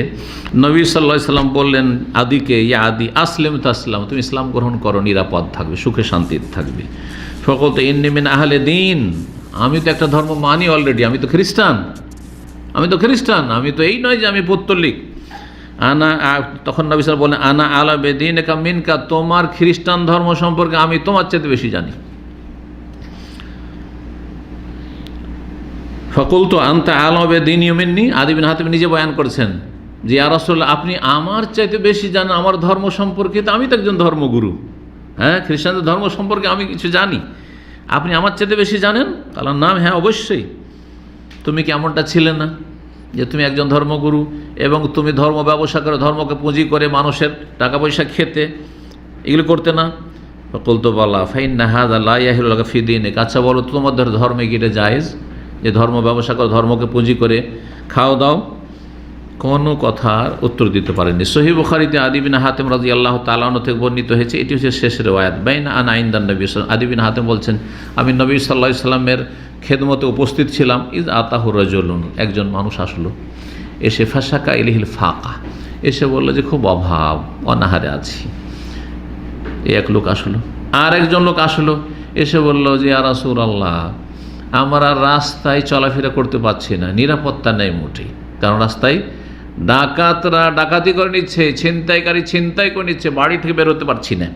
নবী সাল্লাল্লাহু আলাইহি ওয়াসাল্লাম বললেন আদিকে, ইয়া আদি আসলিম তাসলাম, তুমি ইসলাম গ্রহণ করো, নিরাপদ থাকবে, সুখে শান্তিতে থাকবে। ফাকালতু ইন্নী মিন আহলে দ্বীন, আমি তো একটা ধর্ম মানি অলরেডি, আমি তো খ্রিস্টান, আমি তো এই নয় যে আমি পৌত্তলিক। আনা, তখন নবী সাল্লাল্লাহু আলাইহি ওয়াসাল্লাম বলেন আনা আলা বিদীনিকা মিনকা, তোমার খ্রিস্টান ধর্ম সম্পর্কে আমি তোমার চেয়ে বেশি জানি। ফাকুলতু আনতা আলা বিদীনি মিন্নি, আদি বিন হাতেম নিজে বয়ান করেছেন যে ইয়া রাসূলুল্লাহ, আপনি আমার চাইতে বেশি জানেন আমার ধর্ম সম্পর্কে, তো আমি তো একজন ধর্মগুরু, হ্যাঁ খ্রিস্টানদের ধর্ম সম্পর্কে আমি কিছু জানি, আপনি আমার চাইতে বেশি জানেন? তাহলে নাম, হ্যাঁ অবশ্যই। তুমি কি এমনটা ছিলে না যে তুমি একজন ধর্মগুরু এবং তুমি ধর্ম ব্যবসা করে, ধর্মকে পুঁজি করে মানুষের টাকা পয়সা খেতে, এগুলো করতে না? কুলতু বালা ফাইন্না হাযা লা ইয়াহিল্লু লাকা ফি দীনিকা, আচ্ছা বলো তোমাদের ধর্মে কি এটা জায়েজ যে ধর্ম ব্যবসা করে, ধর্মকে পুঁজি করে খাও দাও? কোনো কথার উত্তর দিতে পারেননি। সহিহ বুখারীতে আদি বিন হাতেম রাদিয়াল্লাহু তাআলা আনহু থেকে বর্ণিত হয়েছে, এটি হচ্ছে শেষ রিওয়ায়াত। বাইনা আনা ইনদান নবী সাল্লাল্লাহু আলাইহি ওয়াসাল্লাম, আদি বিন হাতেম বলছেন, আমি নবী সাল্লাল্লাহু আলাইহি সাল্লামের খেদমতে উপস্থিত ছিলাম। ইজ আতাহু রাজুলুন, একজন মানুষ আসলো, এসে ফাশাকা ইলাইহিল ফাকা, এসে বলল যে খুব অভাব, অনাহারে আছি। এক লোক আসলো। আর একজন লোক আসলো, এসে বলল যে ইয়া রাসূলুল্লাহ, আমরা রাস্তায় চলাফেরা করতে পারছি না, নিরাপত্তা নেই মোটেই, কারণ রাস্তায় ডাকাতরা ডাকাতি করে নিচ্ছে, ছিনতাইকারী ছিনতাই করে নিচ্ছে, বাড়ি থেকে বেরোতে পারছি না।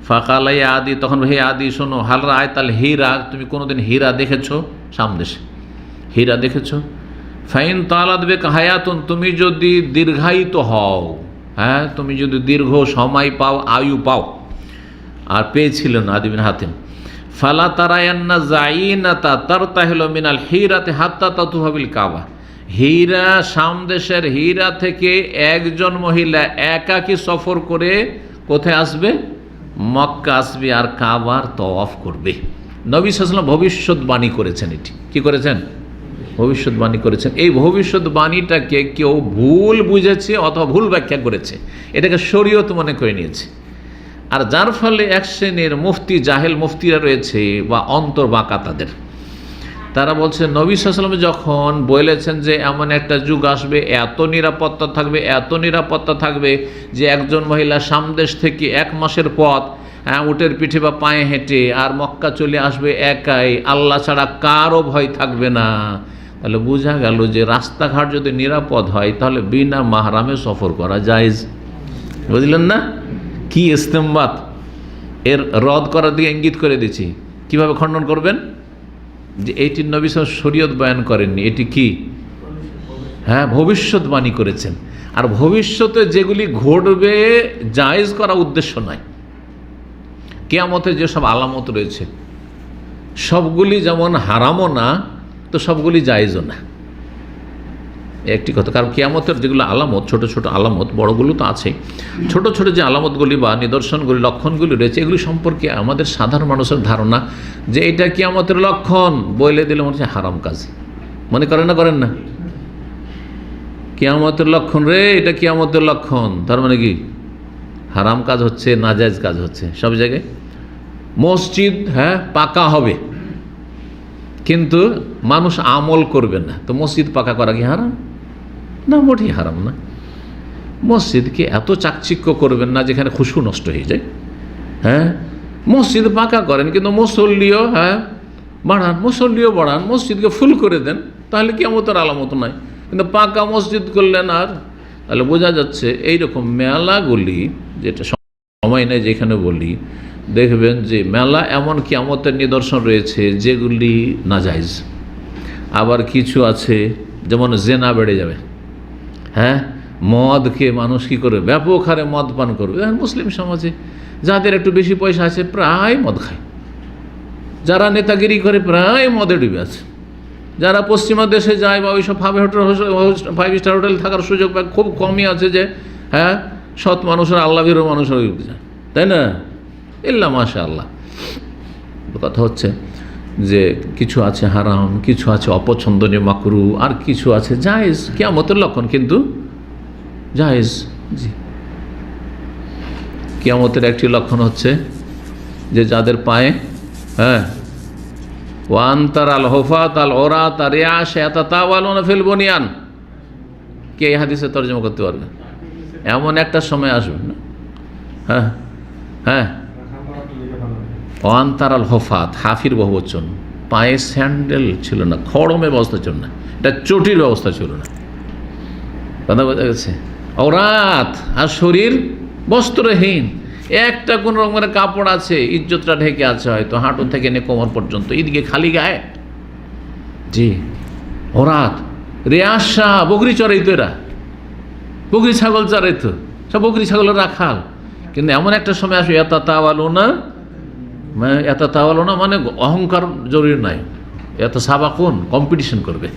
ফাকালাই আদি, তখন হে আদি শোনো, হাল রায় তাল হীরা, তুমি কোনোদিন হীরা দেখেছো? সামদেশে হীরা দেখেছো? ফাইন তালাদ বেক হায়াতুন, তুমি যদি দীর্ঘায়িত হও, হ্যাঁ, তুমি যদি দীর্ঘ সময় পাও, আয়ু পাও, আর পেয়েছিল না আদি বিন হাতেম, ফালা তারায়ান্না জাইনাতা তারতাহিলু মিনাল হীরাতি হাত্তা তাতুফা বিল কাবা, হীরা, সামদেশের হীরা থেকে একজন মহিলা একাকী সফর করে কোথায় আসবে? মক্কা আসবে, আর কাবার তওয়াফ করবে। নবী সাল্লাল্লাহু আলাইহি ওয়াসাল্লাম ভবিষ্যৎবাণী করেছেন। এটি কি করেছেন? ভবিষ্যৎবাণী করেছেন। এই ভবিষ্যৎবাণীটাকে কেউ ভুল বুঝেছে অথবা ভুল ব্যাখ্যা করেছে, এটাকে শরীয়ত মনে করে নিয়েছে। আর যার ফলে এক শ্রেণীর মুফতি, জাহেল মুফতিরা রয়েছে বা অন্তর্বাঁকা তাদের, তারা বলছে নবী সাল্লাল্লাহু আলাইহি ওয়াসাল্লাম যখন বলেছেন যে এমন একটা যুগ আসবে, এত নিরাপত্তা থাকবে, এত নিরাপত্তা থাকবে যে একজন মহিলা সামদেশ থেকে 1 মাসের পথ উটের পিঠে বা পায়ে হেঁটে আর মক্কা চলে আসবে একাই, আল্লাহ ছাড়া কারও ভয় থাকবে না। তাহলে বোঝা গেল যে রাস্তাঘাট যদি নিরাপদ হয় তাহলে বিনা মাহরামে সফর করা জায়েজ। বুঝলেন না কি ইস্তেমবাত? এর রদ করার দিকে ইঙ্গিত করে দিচ্ছি। কিভাবে খণ্ডন করবেন? যে এইটি নবী সাল্লাল্লাহু আলাইহি ওয়াসাল্লাম শরীয়ত বয়ান করেননি, এটি কি? হ্যাঁ, ভবিষ্যৎবাণী করেছেন। আর ভবিষ্যতে যেগুলি ঘটবে জায়েজ করা উদ্দেশ্য নয়। কিয়ামতের যেসব আলামত রয়েছে সবগুলি যেমন হারামও না, তো সবগুলি জায়েজও না, একটি কথা। কারণ কিয়ামতের যেগুলো আলামত, ছোট ছোট আলামত, বড়গুলো তো আছে, ছোট ছোট যে আলামতগুলি বা নিদর্শনগুলি, লক্ষণগুলি রয়েছে, এগুলি সম্পর্কে আমাদের সাধারণ মানুষের ধারণা যে এটা কিয়ামতের লক্ষণ, বলে দিলে মনে হচ্ছে হারাম কাজ। মনে করেন না? করেন না? কিয়ামতের লক্ষণ রে, এটা কিয়ামতের লক্ষণ, তার মানে কি? হারাম কাজ হচ্ছে, নাজায়েজ কাজ হচ্ছে সব জায়গায়। মসজিদ, হ্যাঁ, পাকা হবে, কিন্তু মানুষ আমল করবে না, তো মসজিদ পাকা করা কি হারাম? না, মোটেই হারাম না। মসজিদকে এত চাকচিক্য করবেন না যেখানে খুশু নষ্ট হয়ে যায়। হ্যাঁ, মসজিদ পাকা করেন, কিন্তু মুসল্লিও বাড়ান, মুসল্লিও বাড়ান, মসজিদকে ফুল করে দেন, তাহলে কিয়ামতের আলামত নাই। কিন্তু পাকা মসজিদ করলেন আর, তাহলে বোঝা যাচ্ছে এইরকম মেলাগুলি, যেটা সময় নেই যেখানে বলি, দেখবেন যে মেলা এমন কিয়ামতের নিদর্শন রয়েছে যেগুলি নাজায়েজ। আবার কিছু আছে যেমন জেনা বেড়ে যাবে। হ্যাঁ, মদকে মানুষ কী করবে? ব্যাপক হারে মদ পান করবে। মুসলিম সমাজে যাদের একটু বেশি পয়সা আছে প্রায় মদ খায়, যারা নেতাগিরি করে প্রায় মদে ডুবে আছে, যারা পশ্চিমা দেশে যায় বা ওইসব 5 স্টার হোটেল থাকার সুযোগ পায়, খুব কমই আছে যে হ্যাঁ সৎ মানুষের, আল্লাহভীরু মানুষের যায়, তাই না? ইল্লা মাশাআল্লাহ। কথা হচ্ছে যে কিছু আছে হারাম, কিছু আছে অপছন্দনীয় মাকরু, আর কিছু আছে জায়েজ, কিয়ামতের লক্ষণ কিন্তু জায়েজ। জি, কিয়ামতের একটি লক্ষণ হচ্ছে যে যাদের পায়ে ওয়ান্তার আল হোফাত আল ওরাত আর ইয়াতাতাওয়ালুনা ফিল বুনিয়ান, কে এই হাদিসে তরজমা করতে পারবে? এমন একটা সময় আসবে না, হ্যাঁ, ওয়ান্তার আল হোফাত, হাফির বহুবচন, পায়ে স্যান্ডেল ছিল না, খড়মের ব্যবস্থা ছিল না, এটা চটির ব্যবস্থা ছিল না। কথা বোঝা গেছে? ওরাত, আর শরীর বস্ত্রহীন, একটা কোন রকমের কাপড় আছে, ইজ্জতটা ঢেকে আছে হয়তো হাঁটু থেকে নিয়ে কোমর পর্যন্ত, এদিকে খালি গায়ে। জি, ওরাত, রেয়াসা, বকরি চড়াইতো, এরা বকরি ছাগল চড়াইতো, সব বকরি ছাগলের রাখাল। কিন্তু এমন একটা সময় আসবে এতাতাওয়ালুনা মানে অহংকার জরুরি নাই, এত সাবাকুন, কম্পিটিশন করবে।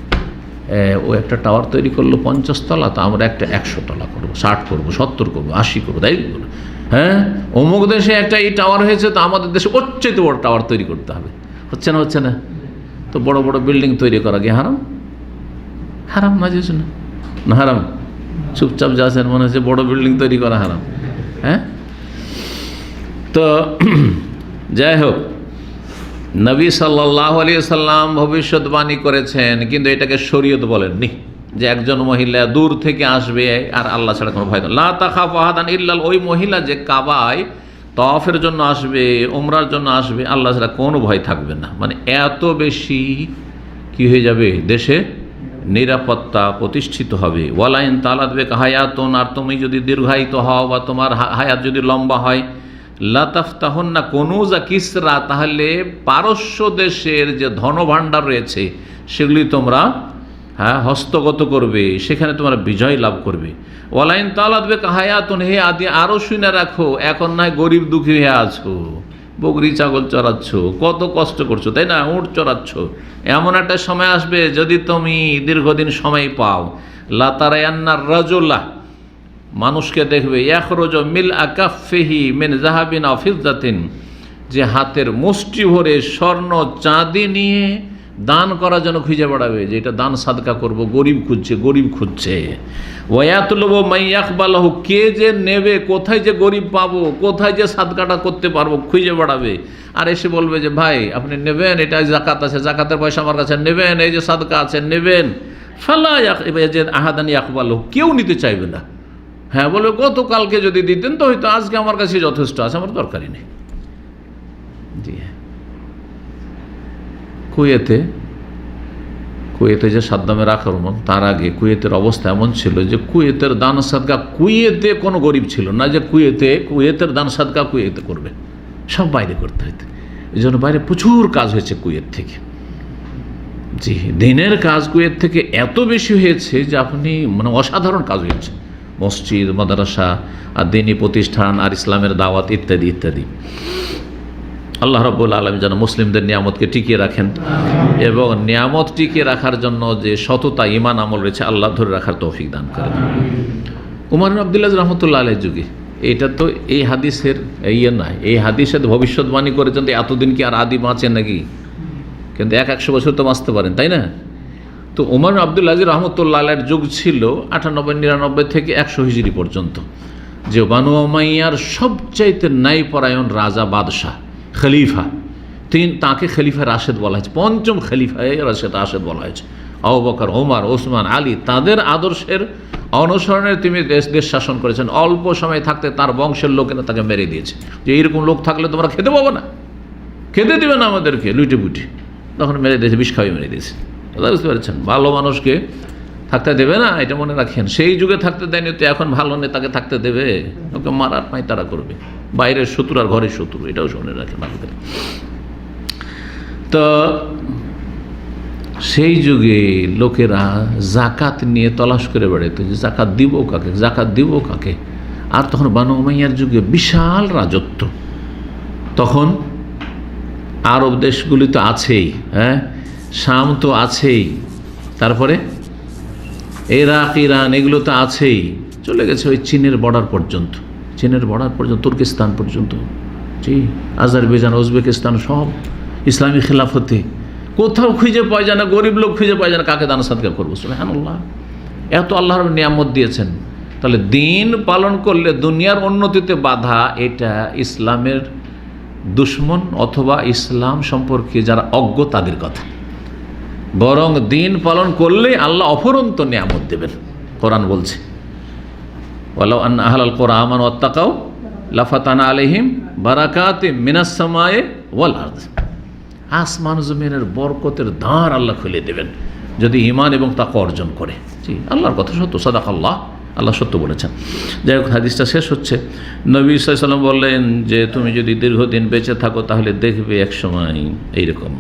ও একটা টাওয়ার তৈরি করলো 50 তলা, তো আমরা একটা 100 তলা করবো, 60 করবো, 70 করবো, 80 করবো, তাই করবো। হ্যাঁ, অমুক দেশে একটা এই টাওয়ার হয়েছে, তো আমাদের দেশে ওর চাইতে বড় টাওয়ার তৈরি করতে হবে। হচ্ছে না? হচ্ছে না? তো বড় বড় বিল্ডিং তৈরি করা কি হারাম? হারাম না, না হারাম? চুপচাপ যাচ্ছেন, মনে হচ্ছে বড় বিল্ডিং তৈরি করা হারাম। হ্যাঁ, তো যাই হোক, নবী সাল্লাল্লাহু আলাইহি সাল্লাম ভবিষ্যৎবাণী করেছেন, কিন্তু এটাকে শরীয়ত বলেননি যে একজন মহিলা দূর থেকে আসবে আর আল্লাহ ছাড়া কোনো ভয় নেই। লা তাখাফু আহাদান ইল্লাল, ওই মহিলা যে কাবায় তওয়াফের জন্য আসবে, উমরার জন্য আসবে, আল্লাহ ছাড়া কোনো ভয় থাকবে না। মানে এত বেশি কি হয়ে যাবে, দেশে নিরাপত্তা প্রতিষ্ঠিত হবে। ওয়ালাইন তালাত বেক হায়াতুন, আর তুমি যদি দীর্ঘায়িত হও বা তোমার হায়াত যদি লম্বা হয়, লাতাফতাহুন্না কুনুজা কিসরা, তাহলে পারস্য দেশের যে ধনভাণ্ডার রয়েছে সেগুলি তোমরা হস্তগত করবে, সেখানে তোমরা বিজয় লাভ করবে। ওয়ালাইন তালাত বেক হায়াতুন, হে আদি আরও শুনে রাখো, এখন নয় গরিব দুঃখী হয়ে আছো, বকরি ছাগল চড়াচ্ছ, কত কষ্ট করছো, তাই না, উট চড়াচ্ছ, এমন একটা সময় আসবে যদি তুমি দীর্ঘদিন সময় পাও, লাতারায়ান্নার রাজুলা, মানুষকে দেখবে, ইয়াখরুজু মিল আকাফিহি মিন যাহাবিন আও ফিদ্দাতিন, যে হাতের মুষ্টি ভরে স্বর্ণ চাঁদি নিয়ে দান করার জন্য খুঁজে বেড়াবে, যে এটা দান সাদকা করব, গরিব খুঁজছে, গরিব খুঁজছে। ওয়ায়াতলুবু মান ইয়াকবালহু, কে যে নেবে, কোথায় যে গরিব পাবো, কোথায় যে সাদকাটা করতে পারবো, খুঁজে বেড়াবে। আর এসে বলবে যে ভাই আপনি নেবেন, এটা জাকাত আছে, জাকাতের পয়সা আমার কাছে নেবেন, এই যে সাদকা আছে নেবেন। ফালা আহাদান ইয়াকবালহু, কেউ নিতে চাইবে না। হ্যাঁ, বলবে গতকালকে যদি দিতেন তো হয়তো, আজকে আমার কাছে যথেষ্ট আছে, আমার দরকারই নেই। জি হ্যাঁ, কুয়েতে যে সাদ্দামের আক্রমণ, তার আগে কুয়েতের অবস্থা এমন ছিল যে কুয়েতের দান সাদকা, কুয়েতে কোনো গরিব ছিল না যে কুয়েতের দান সাদকা কুয়েতে করবে, সব বাইরে করতে হইতো। এই জন্য বাইরে প্রচুর কাজ হয়েছে কুয়েত থেকে। জি, দিনের কাজ কুয়েত থেকে এত বেশি হয়েছে যে আপনি মানে অসাধারণ কাজ হয়েছে, মসজিদ, মাদ্রাসা, আর দিনী প্রতিষ্ঠান, আর ইসলামের দাওয়াত ইত্যাদি ইত্যাদি। আল্লাহ রাব্বুল আলামিন যেন মুসলিমদের নিয়ামতকে টিকিয়ে রাখেন, এবং নিয়ামত টিকিয়ে রাখার জন্য যে সততা, ঈমান, আমল রয়েছে, আল্লাহ ধরে রাখার তৌফিক দান করেন। উমর ইবনে আব্দুল আযীজ রাহমাতুল্লাহ আলাইহির যুগে, এটা তো এই হাদিসের নয়, এই হাদিসের ভবিষ্যৎবাণী করেছেন, তো এতদিন কি আর আদি বাঁচেন নাকি? কিন্তু 100 বছর তো বাঁচতে পারেন, তাই না? তো উমর ইবনে আব্দুল আযীজ রাহমাতুল্লাহ আলাইহির যুগ ছিল 98-99 থেকে 100 হিজরি পর্যন্ত, যে বানু উমাইয়ার সবচাইতে ন্যায়পরায়ণ রাজা, বাদশাহ, খলিফা, তাকে খলিফা রাশেদ বলা হয়েছে, পঞ্চম খলিফায় রাশেদ বলা হয়েছে। আবু বকর, ওমর, ওসমান, আলী, তাদের আদর্শের অনুসরণে তিনি দেশ শাসন করেছেন। অল্প সময় থাকতে তার বংশের লোকেরা তাকে মেরে দিয়েছে, যে এইরকম লোক থাকলে তোমরা খেতে পাবো না, খেতে দেবে না আমাদেরকে, লুটে বুটি, তখন মেরে দিয়েছে, বিষ খাওয়িয়ে মেরে দিয়েছে। বুঝতে পারছেন, ভালো মানুষকে থাকতে দেবে না, এটা মনে রাখেন। সেই যুগে থাকতে দেয়নি, তো এখন ভালো নেতাকে থাকতে দেবে? ওকে মারার পাই তারা করবে, বাইরের শত্রু আর ঘরের শত্রু, এটাও শুনে রাখেন ভালো করে। তো সেই যুগে লোকেরা জাকাত নিয়ে তলাশ করে বেড়াতো, যে জাকাত দিব কাকে, জাকাত দিব কাকে। আর তখন বানু উমাইয়ার যুগে বিশাল রাজত্ব, তখন আরব দেশগুলি তো আছেই, হ্যাঁ, শাম তো আছেই, তারপরে ইরাক, ইরান, এগুলো তো আছেই, চলে গেছে ওই চীনের বর্ডার পর্যন্ত, তুর্কিস্তান পর্যন্ত, জি, আজারবাইজান, উজবেকিস্তান, সব ইসলামী খেলাফতে। কোথাও খুঁজে পাওয়া যায় না, গরিব লোক খুঁজে পাওয়া যায় না, কাকে দান সাদকা করবো? সুবহানাল্লাহ, এত আল্লাহর নিয়ামত দিয়েছেন। তাহলে দিন পালন করলে দুনিয়ার উন্নতিতে বাধা, এটা ইসলামের দুশ্মন অথবা ইসলাম সম্পর্কে যারা অজ্ঞ তাদের কথা। বরং দিন পালন করলে আল্লাহ অফুরন্ত নিয়ামত দেবেন। কোরআন বলছে, ওয়ালাউ আন্না আহলাল কুরআন আমানু ওয়াত্তাকাউ লাফাতানা আলাইহিম বারাকাতিম মিনাস সামায়ে ওয়াল আরদ। আসমান জমিনের বরকতের দ্বার আল্লাহ খুলে দেবেন যদি ঈমান এবং তাকওয়া অর্জন করে। জি, আল্লাহর কথা সত্য, সাদাকাল্লাহ, আল্লাহ সত্য বলেছেন। যাই হোক, হাদিসটা শেষ হচ্ছে, নবী সাল্লাল্লাহু আলাইহি ওয়াসাল্লাম বললেন যে তুমি যদি দীর্ঘদিন বেঁচে থাকো তাহলে দেখবে এক সময় এইরকম।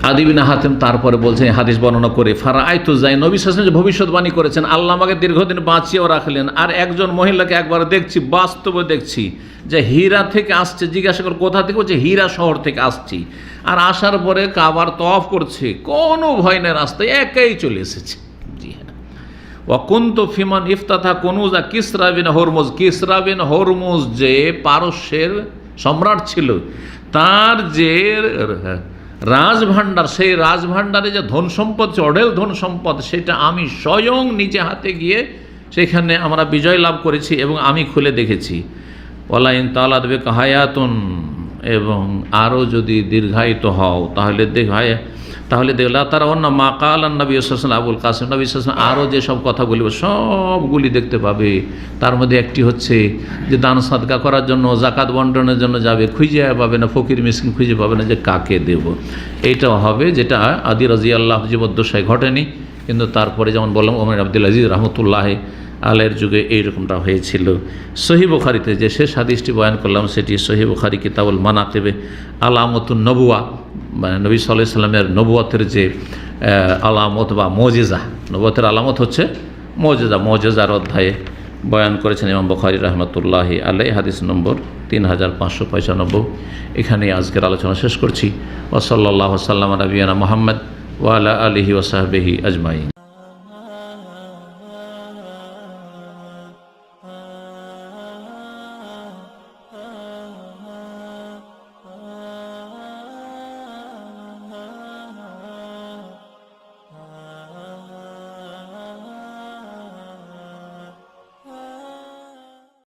আদি বিন হাতেম তারপরে বলছেন, হাদিস বর্ণনা করে, ফারাআইতু যাই, নবী সাল্লাল্লাহু আলাইহি ওয়াসাল্লাম ভবিষ্যৎবাণী করেছেন, আল্লাহ আমাকে দীর্ঘদিন বাঁচিয়েও রাখলেন। আর একজন মহিলাকে একবার দেখছি, বাস্তবে দেখছি, যে হীরা থেকে আসছে। জিজ্ঞাসা করে কোথা থেকে? বলছে হীরা শহর থেকে আসছি। আর আসার পরে কাবার তওয়াফ করছে, কোনো ভয় নেই, রাস্তায় একাই চলে এসেছে। জি হ্যাঁ, ওয়াকুনতু ফিমান ইফতাতা কুনুজা কিসরা বিন হরমুজ। কিসরা বিন হরমুজ যে পারস্যের সম্রাট ছিল, তার যে রাজভাণ্ডার, সেই রাজভাণ্ডারে যে ধন সম্পদ, অঢেল ধন সম্পদ, সেটা আমি স্বয়ং নিজে হাতে গিয়ে সেখানে আমরা বিজয় লাভ করেছি এবং আমি খুলে দেখেছি। ওয়ালাইন তাআলা দেবে কাহায়াতুন, এবং আরও যদি দীর্ঘায়িত হও তাহলে দেখলা তারা অন্য মা কালান নবী সাল্লাল্লাহু আবুল কাসিম নবী সাল্লাল্লাহু আরও যেসব কথাগুলি সবগুলি দেখতে পাবে। তার মধ্যে একটি হচ্ছে যে দান সাদকা করার জন্য, জাকাত বন্টনের জন্য যাবে, খুঁজে পাবে না, ফকির মিসকিন খুঁজে পাবে না যে কাকে দেব। এইটাও হবে, যেটা আদি রাদিয়াল্লাহু জীবদ্দশায় ঘটেনি, কিন্তু তারপরে যেমন বললাম ওমর আব্দুল আজিজ রহমতুল্লাহ আলের যুগে এইরকমটা হয়েছিল। সহিহ বুখারীতে যে শেষ হাদিসটি বয়ান করলাম সেটি সহিহ বুখারী কিতাবুল মানাকিবে আলামতুন নবুয়া, মানে নবী সাল্লাল্লাহু আলাইহি সাল্লামের নবুয়তের যে আলামত বা মুজিজা, নবুয়তের আলামত হচ্ছে মুজিজার অধ্যায়ে বয়ান করেছেন ইমাম বুখারী রহমতুল্লাহি আলাইহি, হাদিস নম্বর 3595। এখানেই আজকের আলোচনা শেষ করছি। ওয়া সাল্লাল্লাহু সাল্লাম আলা নবিয়িনা মুহাম্মদ ওয়া আলা আলিহি ওয়া সাহবিহি আজমাইন।